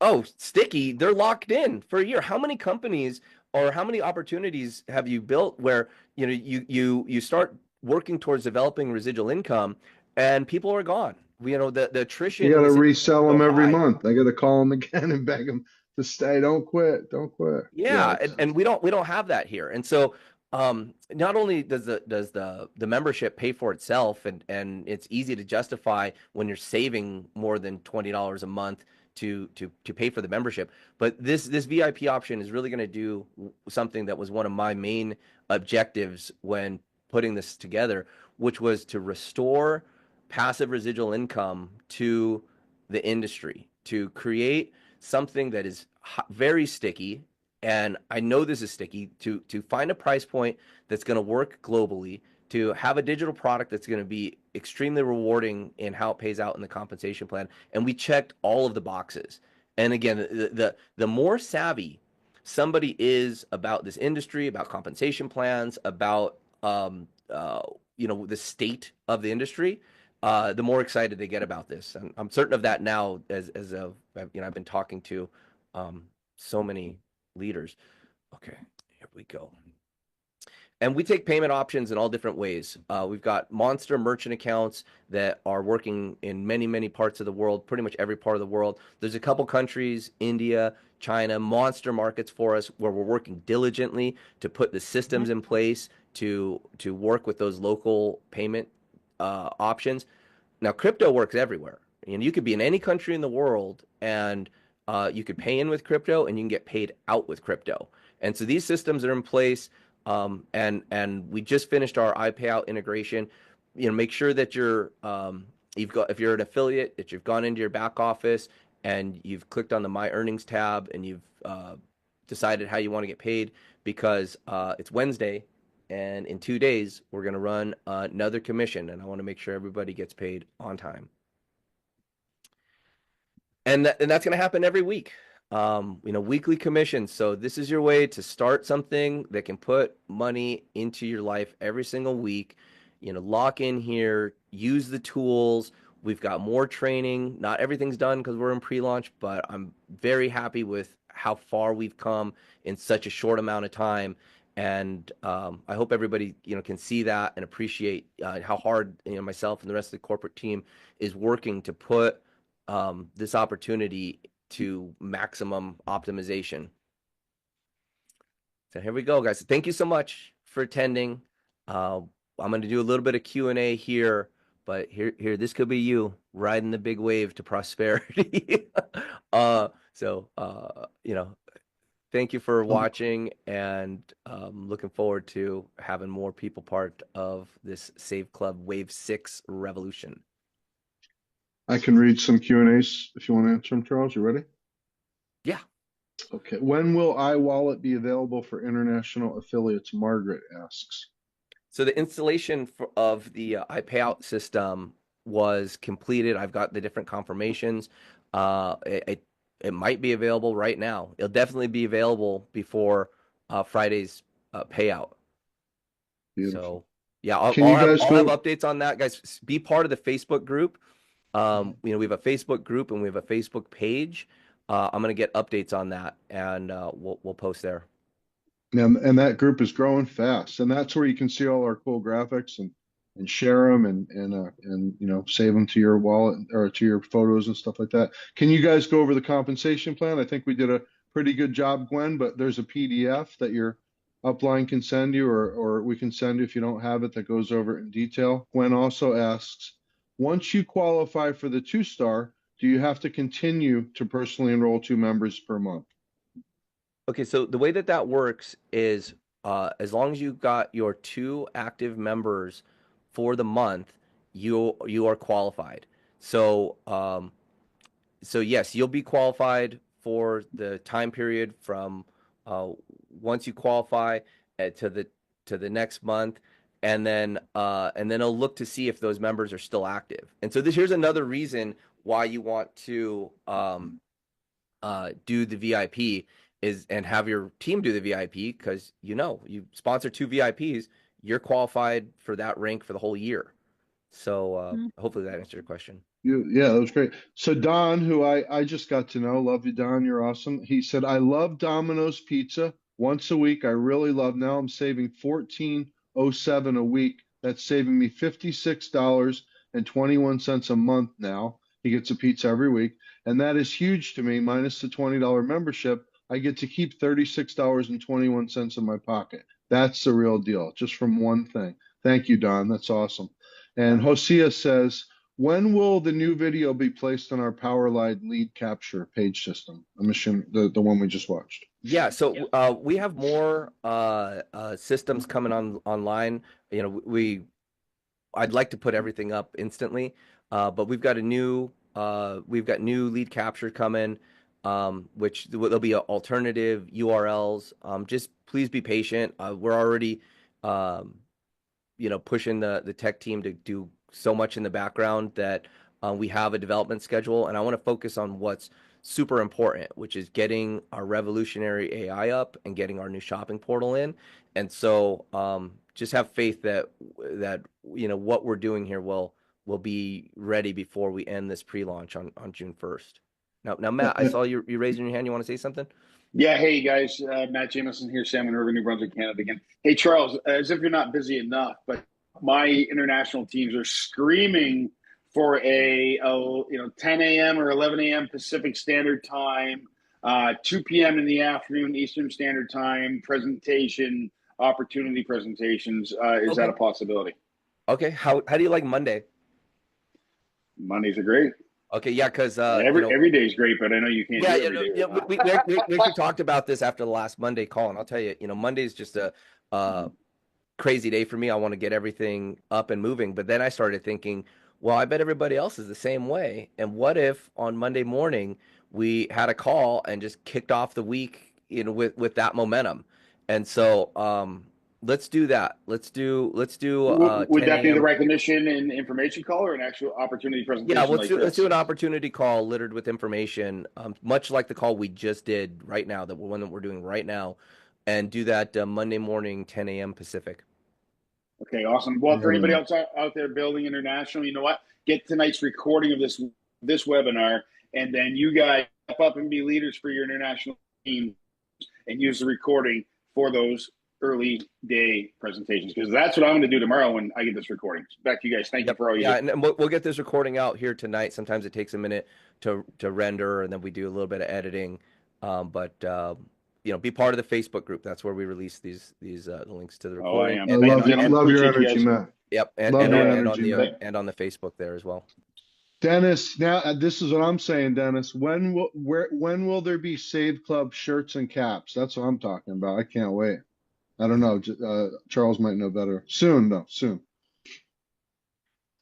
oh, sticky, they're locked in for a year. How many companies or how many opportunities have you built where, you know, you start working towards developing residual income and people are gone. You know, the attrition You got in to this industry resell is so them every high. month. I got to call them again and beg them to stay. Don't quit. Don't quit. Yeah, Yeah, and we don't have that here. And so not only does the membership pay for itself, and it's easy to justify when you're saving more than $20 a month to pay for the membership, but this VIP option is really going to do something that was one of my main objectives when putting this together, which was to restore passive residual income to the industry, to create something that is very sticky. And I know this is sticky, to find a price point that's going to work globally, to have a digital product that's going to be extremely rewarding in how it pays out in the compensation plan. And we checked all of the boxes. And again, the more savvy somebody is about this industry, about compensation plans, about the state of the industry, the more excited they get about this. And I'm certain of that now, I've been talking to so many leaders. Okay, here we go. And we take payment options in all different ways. We've got monster merchant accounts that are working in many, many parts of the world, pretty much every part of the world. There's a couple countries, India, China, monster markets for us where we're working diligently to put the systems in place to work with those local payment options. Now, crypto works everywhere. And you could be in any country in the world and you could pay in with crypto and you can get paid out with crypto. And so these systems are in place. And we just finished our iPayout integration. You know, make sure that if you're an affiliate, that you've gone into your back office and you've clicked on the My Earnings tab and you've decided how you want to get paid, because it's Wednesday and in 2 days we're going to run another commission, and I want to make sure everybody gets paid on time. And that's going to happen every week. Weekly commissions. So this is your way to start something that can put money into your life every single week. Lock in here, use the tools. We've got more training. Not everything's done because we're in pre-launch, but I'm very happy with how far we've come in such a short amount of time. And I hope everybody, can see that and appreciate how hard, myself and the rest of the corporate team is working to put this opportunity to maximum optimization. So here we go, guys. Thank you so much for attending. I'm going to do a little bit of Q&A here, but here, this could be you riding the big wave to prosperity. Thank you for watching, and looking forward to having more people part of this Save Club Wave 6 revolution. I can read some Q&As if you want to answer them, Charles. You ready? Yeah. Okay. When will iWallet be available for international affiliates? Margaret asks. So the installation of the iPayout system was completed. I've got the different confirmations. It might be available right now. It'll definitely be available before Friday's payout. Beautiful. So yeah, I'll have updates on that, guys. Be part of the Facebook group. We have a Facebook group and we have a Facebook page. I'm going to get updates on that, and we'll post there. And that group is growing fast, and that's where you can see all our cool graphics and share them and save them to your wallet or to your photos and stuff like that. Can you guys go over the compensation plan? I think we did a pretty good job, Gwen, but there's a PDF that your upline can send you, or we can send you if you don't have it, that goes over it in detail. Gwen also asks, once you qualify for the 2-star, do you have to continue to personally enroll 2 members per month? Okay, so the way that works is as long as you've got your 2 active members for the month, you are qualified. So yes, you'll be qualified for the time period from once you qualify to the next month, and then it'll look to see if those members are still active. And so here's another reason why you want to do the VIP and have your team do the VIP, because you sponsor 2 VIPs, you're qualified for that rank for the whole year. So hopefully that answered your question. Yeah, that was great. So Don, who I just got to know, love you, Don, you're awesome. He said, I love Domino's pizza, once a week. I really love. Now I'm saving $14.07 a week. That's saving me $56.21 a month now. He gets a pizza every week, and that is huge to me. Minus the $20 membership, I get to keep $36.21 in my pocket. That's the real deal, just from one thing. Thank you, Don. That's awesome. And Hosea says, when will the new video be placed on our Powerline lead capture page system? I'm assuming the one we just watched. Yeah, so we have more systems coming online. You know, I'd like to put everything up instantly, but we've got new lead capture coming, which there'll be alternative URLs. Just please be patient. We're already pushing the tech team to do so much in the background that we have a development schedule, and I want to focus on what's super important, which is getting our revolutionary AI up and getting our new shopping portal in. And so just have faith that what we're doing here will be ready before we end this pre-launch on June 1st. Now Matt, I saw you raising your hand. You want to say something? Yeah, hey guys, Matt Jameson here, Salmon River, New Brunswick, Canada again. Hey Charles, as if you're not busy enough, but my international teams are screaming for a 10 a.m. or 11 a.m. Pacific Standard Time, 2 p.m. in the afternoon Eastern Standard Time opportunity presentations. Is that a possibility? Okay. How do you like Monday? Mondays are great. Okay, yeah, because every day is great, but I know you can't. Yeah, do every day. we actually talked about this after the last Monday call, and I'll tell you, Monday is just a crazy day for me. I want to get everything up and moving, but then I started thinking, well, I bet everybody else is the same way. And what if on Monday morning we had a call and just kicked off the week, with that momentum? And so let's do that. Let's do. Would that be the recognition and information call, or an actual opportunity presentation? Yeah, let's do an opportunity call littered with information, much like the call we just did right now, the one that we're doing right now, and do that Monday morning, 10 a.m. Pacific. Okay, awesome. Well, for anybody else out there building international, you know what? Get tonight's recording of this webinar, and then you guys step up and be leaders for your international team, and use the recording for those early day presentations, because that's what I'm going to do tomorrow when I get this recording. Back to you guys. Thank you for all you do. And we'll get this recording out here tonight. Sometimes it takes a minute to render, and then we do a little bit of editing. But be part of the Facebook group. That's where we release these links to the recording. Oh, I am. I love your energy, Matt. Yep, and on the Facebook there as well. Dennis, now this is what I'm saying, Dennis. When will there be Save Club shirts and caps? That's what I'm talking about. I can't wait. I don't know. Charles might know better. Soon, though. Soon.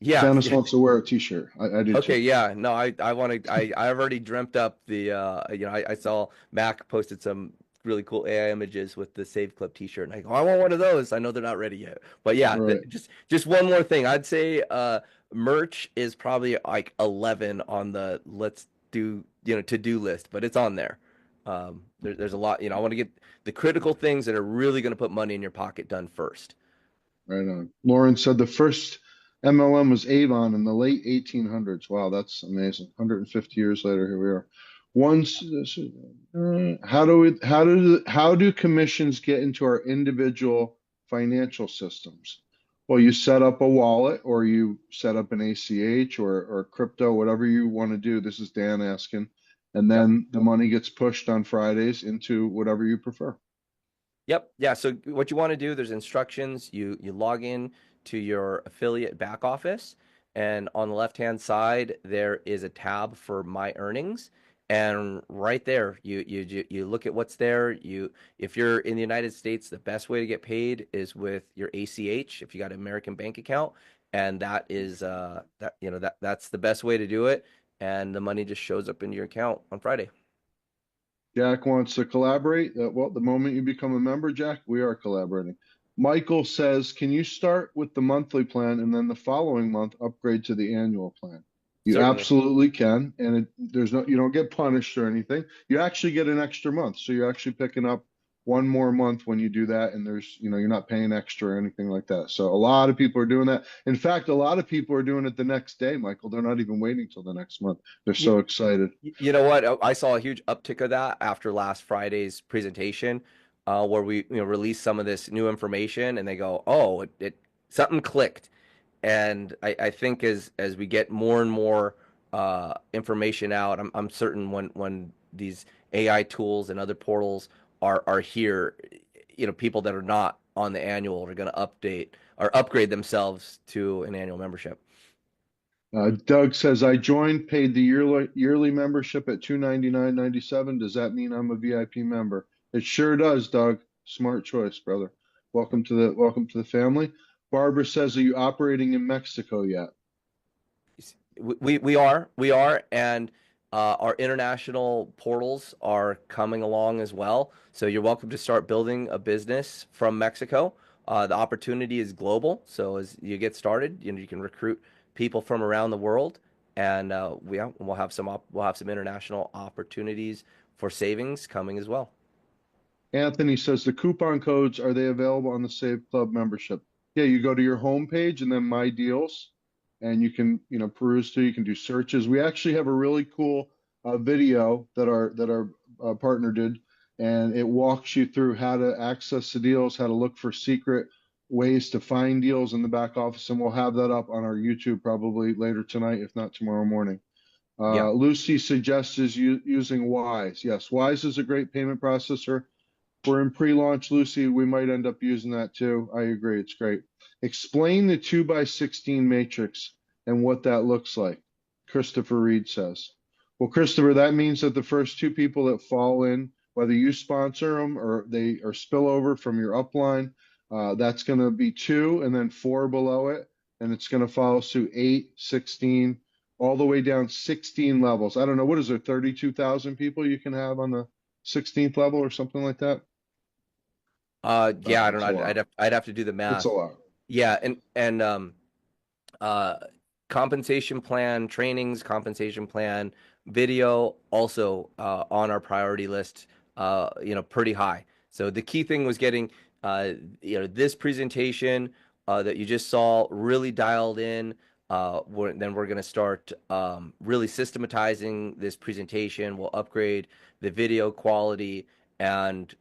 Yeah. Dennis wants to wear a T-shirt. I do. Okay. Too. Yeah. No, I want to. I've already dreamt up the. I saw Mac posted some really cool AI images with the Save Club T-shirt, and I go, I want one of those. I know they're not ready yet, but yeah, right. just one more thing. I'd say merch is probably like 11 on the let's do to-do list, but it's on there. There's a lot. I want to get the critical things that are really going to put money in your pocket done first. Right on. Lauren said the first MLM was Avon in the late 1800s. Wow, that's amazing. 150 years later, here we are. How do commissions get into our individual financial systems? Well, you set up a wallet, or you set up an ACH or crypto, whatever you want to do. This is Dan asking. And then the money gets pushed on Fridays into whatever you prefer. Yep. Yeah. So what you want to do, there's instructions. You log in to your affiliate back office, and on the left-hand side, there is a tab for My Earnings. And right there, you look at what's there. If you're in the United States, the best way to get paid is with your ACH if you got an American bank account, and that is that's the best way to do it. And the money just shows up in your account on Friday. Jack wants to collaborate. Well, the moment you become a member, Jack, we are collaborating. Michael says, can you start with the monthly plan and then the following month upgrade to the annual plan? You Certainly. Absolutely can, and you don't get punished or anything. You actually get an extra month, so you're actually picking up one more month when you do that, and you're not paying extra or anything like that. So a lot of people are doing that. In fact, a lot of people are doing it the next day, Michael. They're not even waiting till the next month. They're so excited. You know what? I saw a huge uptick of that after last Friday's presentation. where we release some of this new information, and they go, "Oh, it something clicked." And I think as we get more and more information out, I'm certain when these AI tools and other portals are here, people that are not on the annual are going to update or upgrade themselves to an annual membership. Doug says, I joined, paid the yearly membership at $299.97. Does that mean I'm a VIP member? It sure does, Doug. Smart choice, brother. Welcome to the family. Barbara says, are you operating in Mexico yet? We are, and our international portals are coming along as well. So you're welcome to start building a business from Mexico. The opportunity is global. So as you get started, you can recruit people from around the world, and we'll have some international opportunities for savings coming as well. Anthony says, the coupon codes, are they available on the Save Club membership? Yeah, you go to your homepage and then My Deals, and you can peruse through. You can do searches. We actually have a really cool video that our partner did, and it walks you through how to access the deals, how to look for secret ways to find deals in the back office, and we'll have that up on our YouTube probably later tonight, if not tomorrow morning. Yeah. Lucy suggests using Wise. Yes, Wise is a great payment processor. We're in pre-launch, Lucy. We might end up using that too. I agree. It's great. Explain the 2x16 matrix and what that looks like, Christopher Reed says. Well, Christopher, that means that the first two people that fall in, whether you sponsor them or they are spillover from your upline, that's going to be 2 and then 4 below it. And it's going to follow suit 8, 16, all the way down 16 levels. I don't know. What is there, 32,000 people you can have on the 16th level or something like that? Yeah, I don't know. I'd have to do the math. It's a lot. Yeah, and compensation plan, trainings, compensation plan, video also on our priority list, pretty high. So the key thing was getting this presentation that you just saw really dialed in. Then we're going to start really systematizing this presentation. We'll upgrade the video quality, and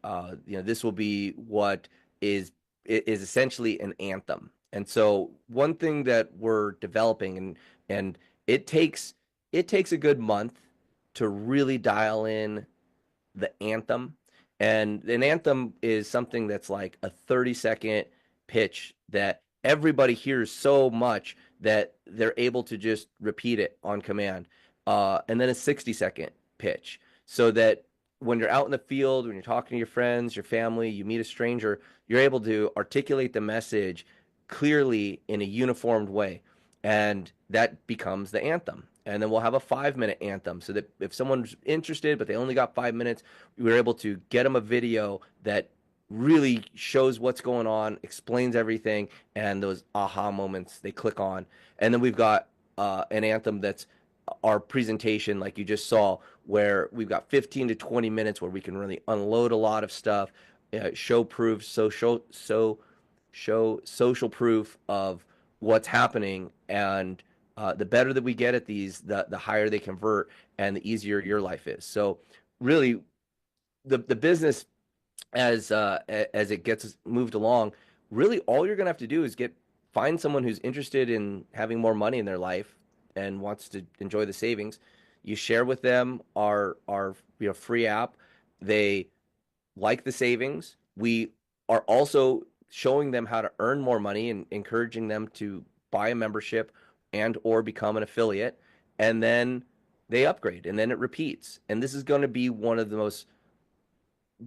this will be what is essentially an anthem. And so one thing that we're developing, and it takes a good month to really dial in the anthem. And an anthem is something that's like a 30-second pitch that everybody hears so much that they're able to just repeat it on command. And then a 60-second pitch, so that when you're out in the field, when you're talking to your friends, your family, you meet a stranger, you're able to articulate the message clearly in a uniformed way. And that becomes the anthem. And then we'll have a 5-minute anthem, so that if someone's interested, but they only got 5 minutes, we were able to get them a video that really shows what's going on, explains everything, and those aha moments they click on. And then we've got an anthem that's our presentation, like you just saw, where we've got 15 to 20 minutes where we can really unload a lot of stuff, show proof, show social proof of what's happening. And the better that we get at these, the higher they convert and the easier your life is. So really, the business, as it gets moved along, really all you're going to have to do is find someone who's interested in having more money in their life and wants to enjoy the savings. You share with them our free app. They like the savings. We are also showing them how to earn more money and encouraging them to buy a membership and or become an affiliate, and then they upgrade, and then it repeats. And this is going to be one of the most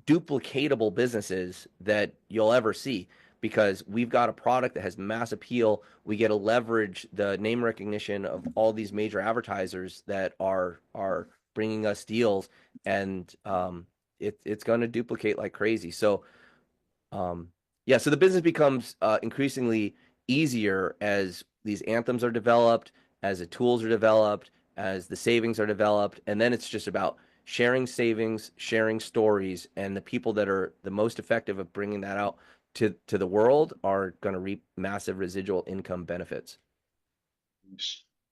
duplicatable businesses that you'll ever see, because we've got a product that has mass appeal. We get to leverage the name recognition of all these major advertisers that are bringing us deals, and it's going to duplicate like crazy. So so the business becomes increasingly easier as these anthems are developed, as the tools are developed, as the savings are developed, and then it's just about sharing savings, sharing stories, and the people that are the most effective at bringing that out to the world are going to reap massive residual income benefits.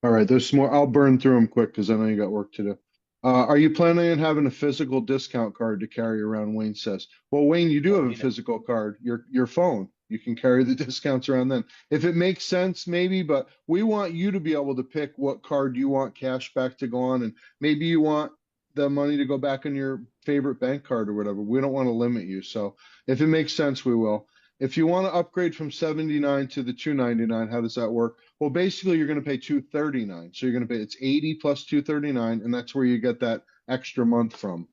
All right, there's some more. I'll burn through them quick because I know you got work to do. Are you planning on having a physical discount card to carry around? Wayne says. Well, Wayne, you do have a physical card, your phone. You can carry the discounts around then. If it makes sense, maybe, but we want you to be able to pick what card you want cash back to go on, and maybe you want the money to go back on your favorite bank card or whatever. We don't want to limit you. So if it makes sense, we will. If you want to upgrade from 79 to the 299, how does that work? Well, basically, you're going to pay 239. So you're going to pay it's 80 plus 239, and that's where you get that extra month from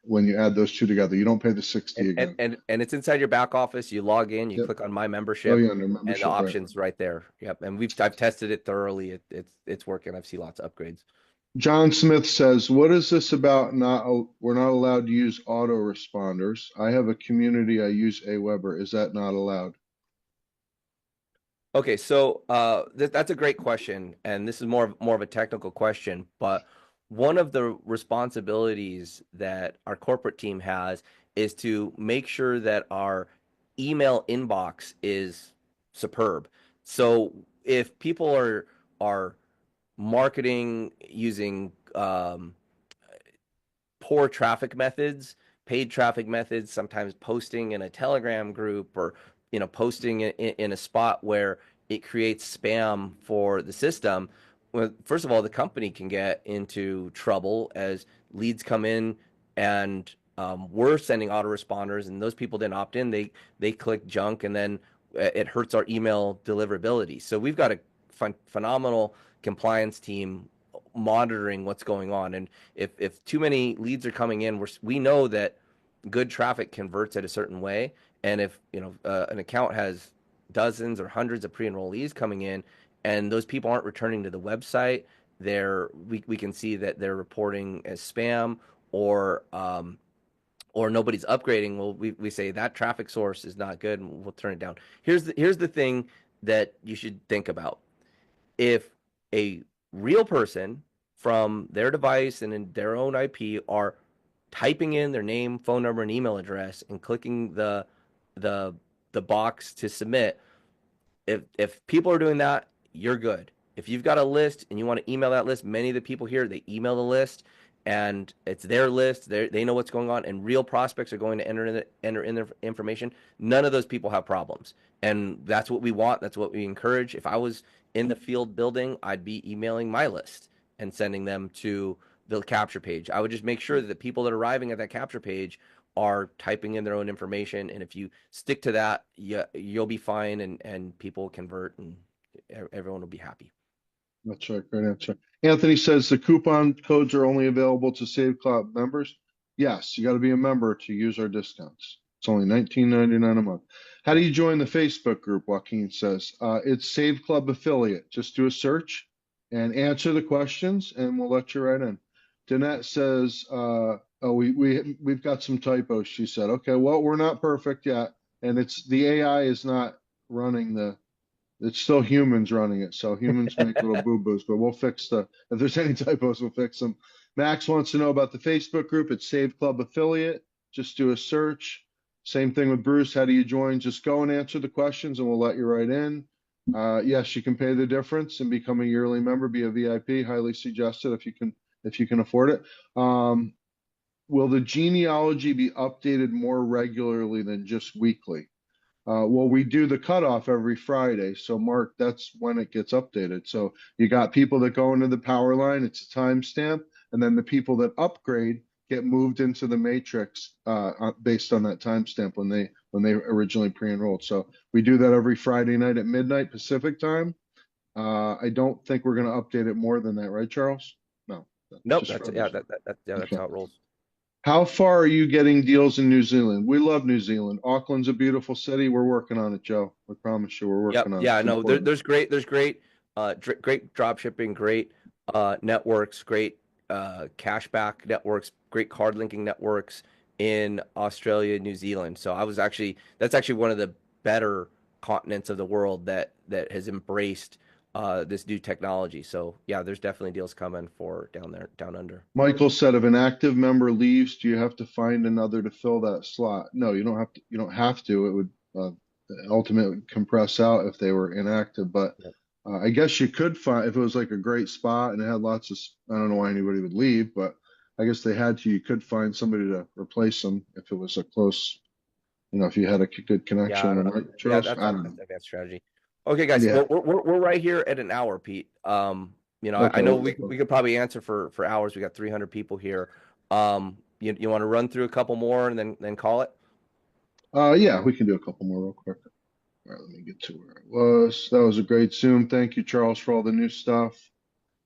when you add those two together. You don't pay the 60 again. And it's inside your back office. You log in, you Yep. click on my membership, Oh, yeah, under and membership, the right. options right there. Yep. And I've tested it thoroughly. It's working. I've seen lots of upgrades. John Smith says, "What is this about? We're not allowed to use autoresponders. I have a community. I use Aweber. Is that not allowed?" Okay, so that's a great question, and this is more of a technical question. But one of the responsibilities that our corporate team has is to make sure that our email inbox is superb. So if people are marketing using poor traffic methods, paid traffic methods, sometimes posting in a Telegram group or posting in a spot where it creates spam for the system. Well, first of all, the company can get into trouble as leads come in and we're sending autoresponders and those people didn't opt in. They click junk and then it hurts our email deliverability. So we've got a phenomenal compliance team monitoring what's going on. And if too many leads are coming in, we know that good traffic converts at a certain way. And if an account has dozens or hundreds of pre-enrollees coming in, and those people aren't returning to the website, we can see that they're reporting as spam or nobody's upgrading. Well, we say that traffic source is not good, and we'll turn it down. Here's the thing that you should think about. If a real person from their device and in their own IP are typing in their name, phone number, and email address and clicking the box to submit, if people are doing that, you're good. If you've got a list and you want to email that list, many of the people here, they email the list and it's their list. They know what's going on, and real prospects are going to enter in their information. None of those people have problems, and that's what we want. That's what we encourage. If I was in the field building, I'd be emailing my list and sending them to the capture page. I would just make sure that the people that are arriving at that capture page are typing in their own information, and if you stick to that, you'll be fine, and people will convert, and everyone will be happy. That's right. Great answer. Anthony says the coupon codes are only available to Save Club members. Yes, you got to be a member to use our discounts. It's only $19.99 a month. How do you join the Facebook group? Joaquin says it's Save Club Affiliate. Just do a search and answer the questions, and we'll let you right in. Danette says, "Oh, we've got some typos." She said, "Okay, well, we're not perfect yet, and it's the AI is not running it's still humans running it. So humans make little boo-boos, but we'll fix if there's any typos, we'll fix them." Max wants to know about the Facebook group. It's Save Club Affiliate. Just do a search. Same thing with Bruce. How do you join? Just go and answer the questions and we'll let you right in. Yes, you can pay the difference and become a yearly member, be a VIP. Highly suggested if you can afford it. Will the genealogy be updated more regularly than just weekly? Well, we do the cutoff every Friday. So Mark, that's when it gets updated. So you got people that go into the power line, it's a timestamp, and then the people that upgrade get moved into the matrix based on that timestamp when they originally pre-enrolled. So we do that every Friday night at midnight Pacific time. I don't think we're going to update it more than that, right, Charles? No. Nope. That's how it rolls. How far are you getting deals in New Zealand? We love New Zealand. Auckland's a beautiful city. We're working on it, Joe. I promise you, we're working on it. Yeah, no, there's great drop shipping, great networks, great cashback networks, great card linking networks in Australia, New Zealand. So that's actually one of the better continents of the world that has embraced this new technology. So yeah, there's definitely deals coming for down there, down under. Michael said, if an active member leaves, do you have to find another to fill that slot? No, you don't have to. You don't have to. It would ultimately compress out if they were inactive. But I guess you could find if it was like a great spot and it had lots of. I don't know why anybody would leave, but I guess they had to. You could find somebody to replace them if it was a close, if you had a good Yeah, I don't connection, know. right, Yeah, Charles? I don't know. that's strategy. Okay, guys. Yeah. Well, we're right here at an hour, Pete. I Okay. know we could probably answer for hours. We got 300 people here. You want to run through a couple more and then call it? Yeah, we can do a couple more real quick. All right, let me get to where it was. That was a great Zoom. Thank you, Charles, for all the new stuff.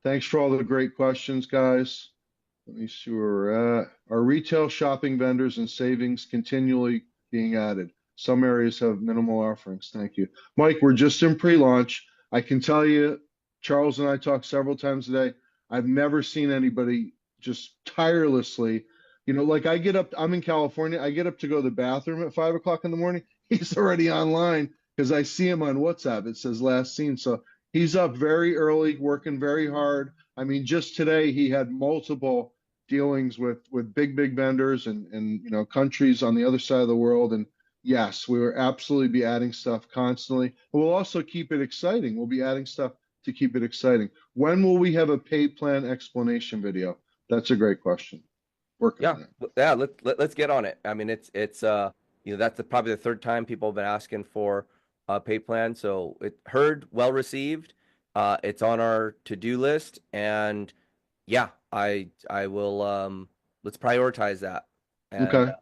Thanks for all the great questions, guys. Let me see where we're at. Are retail shopping vendors and savings continually being added? Some areas have minimal offerings. Thank you. Mike, we're just in pre-launch. I can tell you, Charles and I talked several times today. I've never seen anybody just tirelessly, like I get up, I'm in California. I get up to go to the bathroom at 5 o'clock in the morning. He's already online because I see him on WhatsApp. It says last seen. So he's up very early, working very hard. I mean, just today he had multiple dealings with big vendors and countries on the other side of the world. And yes, we will absolutely be adding stuff constantly. But we'll also keep it exciting. We'll be adding stuff to keep it exciting. When will we have a paid plan explanation video? That's a great question. Working Yeah, on it. yeah. Let's get on it. I mean, it's that's probably the third time people have been asking for a pay plan. So it heard, well received. It's on our to-do list, and yeah, I will let's prioritize that. And Okay.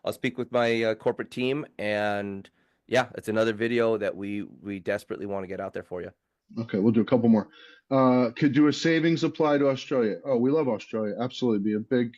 I'll speak with my corporate team, and yeah, it's another video that we desperately want to get out there for you. Okay, we'll do a couple more. Could do a savings apply to Australia? Oh, we love Australia. Absolutely, be a big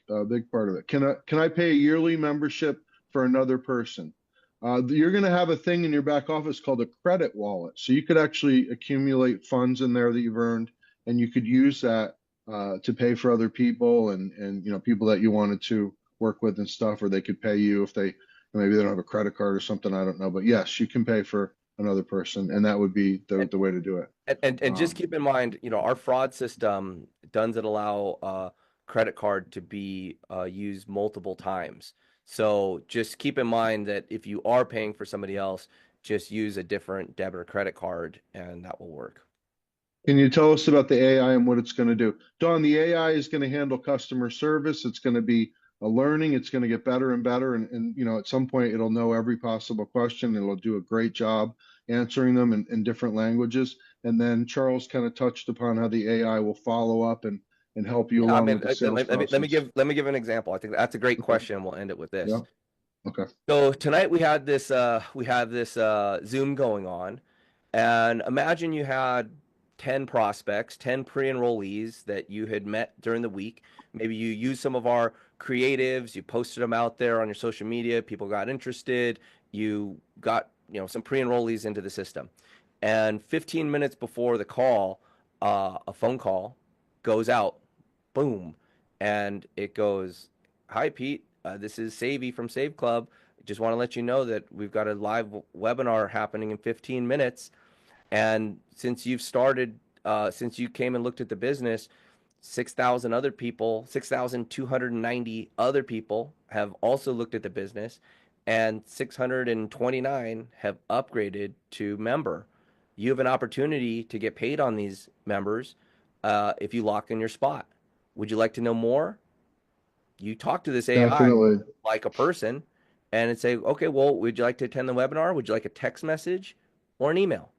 part of it. Can I pay a yearly membership for another person? You're going to have a thing in your back office called a credit wallet. So you could actually accumulate funds in there that you've earned, and you could use that to pay for other people and people that you wanted to work with and stuff, or they could pay you if maybe they don't have a credit card or something. I don't know, but yes, you can pay for another person, and that would be the way to do it. And just keep in mind, our fraud system doesn't allow credit card to be used multiple times. So just keep in mind that if you are paying for somebody else, just use a different debit or credit card, and that will work. Can you tell us about the AI and what it's going to do? Don, the AI is going to handle customer service. It's going to be a learning. It's going to get better and better. And at some point, it'll know every possible question. It'll do a great job answering them in different languages. And then Charles kind of touched upon how the AI will follow up and help you Yeah, I along mean, with the sales process. let me give an example. I think that's a great question. We'll end it with this. Yeah. Okay. So tonight we had this Zoom going on, and imagine you had 10 prospects, 10 pre-enrollees that you had met during the week. Maybe you used some of our creatives, you posted them out there on your social media, people got interested, you got, some pre-enrollees into the system. And 15 minutes before the call, a phone call goes out, boom, and it goes, "Hi, Pete. This is Savvy from Save Club. Just want to let you know that we've got a live webinar happening in 15 minutes. And since you've started, since you came and looked at the business, 6,290 other people have also looked at the business, and 629 have upgraded to member. You have an opportunity to get paid on these members if you lock in your spot. Would you like to know more?" You talk to this AI Definitely. like a person and say, "Okay, well, would you like to attend the webinar? Would you like a text message or an email?"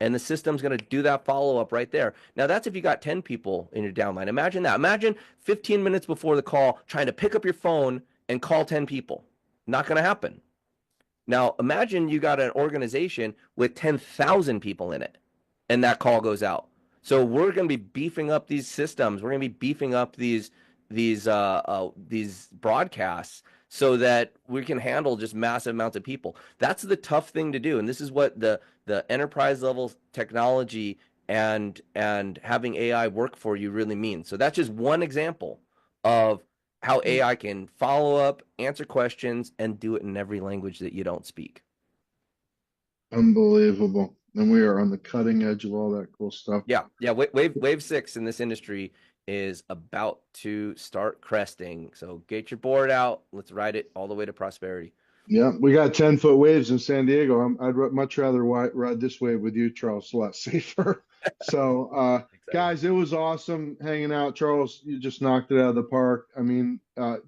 And the system's going to do that follow-up right there. Now, that's if you got 10 people in your downline. Imagine that. Imagine 15 minutes before the call trying to pick up your phone and call 10 people. Not going to happen. Now, imagine you got an organization with 10,000 people in it, and that call goes out. So we're going to be beefing up these systems. We're going to be beefing up these broadcasts so that we can handle just massive amounts of people. That's the tough thing to do, and this is what the enterprise level technology and having AI work for you really means. So that's just one example of how AI can follow up, answer questions, and do it in every language that you don't speak. Unbelievable. And we are on the cutting edge of all that cool stuff. Yeah. Wave 6 in this industry is about to start cresting. So get your board out. Let's ride it all the way to prosperity. Yeah, we got 10-foot waves in San Diego. I'd much rather ride this wave with you, Charles. It's a lot safer. So Guys, it was awesome hanging out. Charles, you just knocked it out of the park. I mean,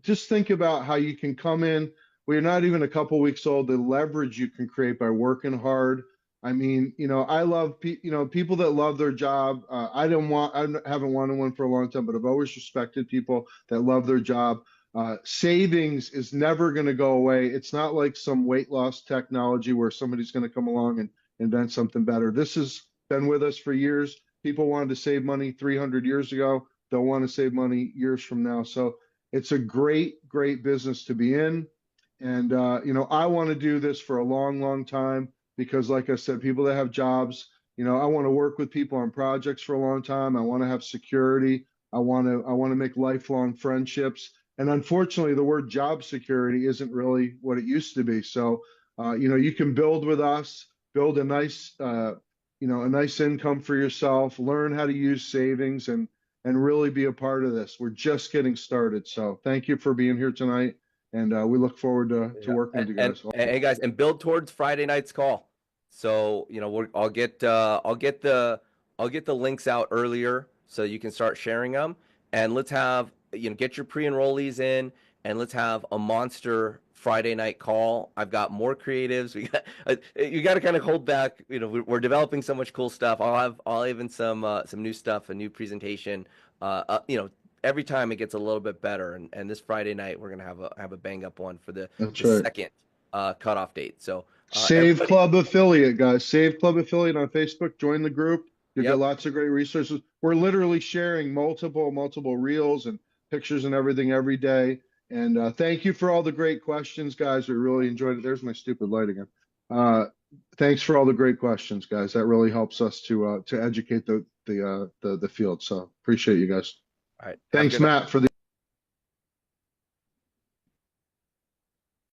just think about how you can come in. We're not even a couple weeks old. The leverage you can create by working hard. I mean, I love people that love their job. I haven't wanted one for a long time, but I've always respected people that love their job. Savings is never going to go away. It's not like some weight loss technology where somebody's going to come along and invent something better. This has been with us for years. People wanted to save money 300 years ago. They'll want to save money years from now. So it's a great, great business to be in. And, I want to do this for a long, long time because, like I said, people that have jobs, I want to work with people on projects for a long time. I want to have security. I want to make lifelong friendships. And unfortunately, the word job security isn't really what it used to be. So, you can build with us, build a nice, a nice income for yourself, learn how to use savings and really be a part of this. We're just getting started. So thank you for being here tonight. And we look forward to working with you guys. And hey guys, and build towards Friday night's call. So, I'll get the links out earlier so you can start sharing them, and let's have, get your pre-enrollees in, and let's have a monster Friday night call. I've got more creatives. You got to kind of hold back. We're developing so much cool stuff. I'll even some new stuff, a new presentation. Every time it gets a little bit better. And this Friday night we're gonna have a bang up one for the second cutoff date. So Save Club Affiliate, guys. Save Club Affiliate on Facebook. Join the group. You'll get lots of great resources. We're literally sharing multiple reels and pictures and everything every day. And thank you for all the great questions, guys. We really enjoyed it. There's my stupid light again. Thanks for all the great questions, guys. That really helps us to educate the field. So appreciate you guys. All right. Thanks, Matt, for the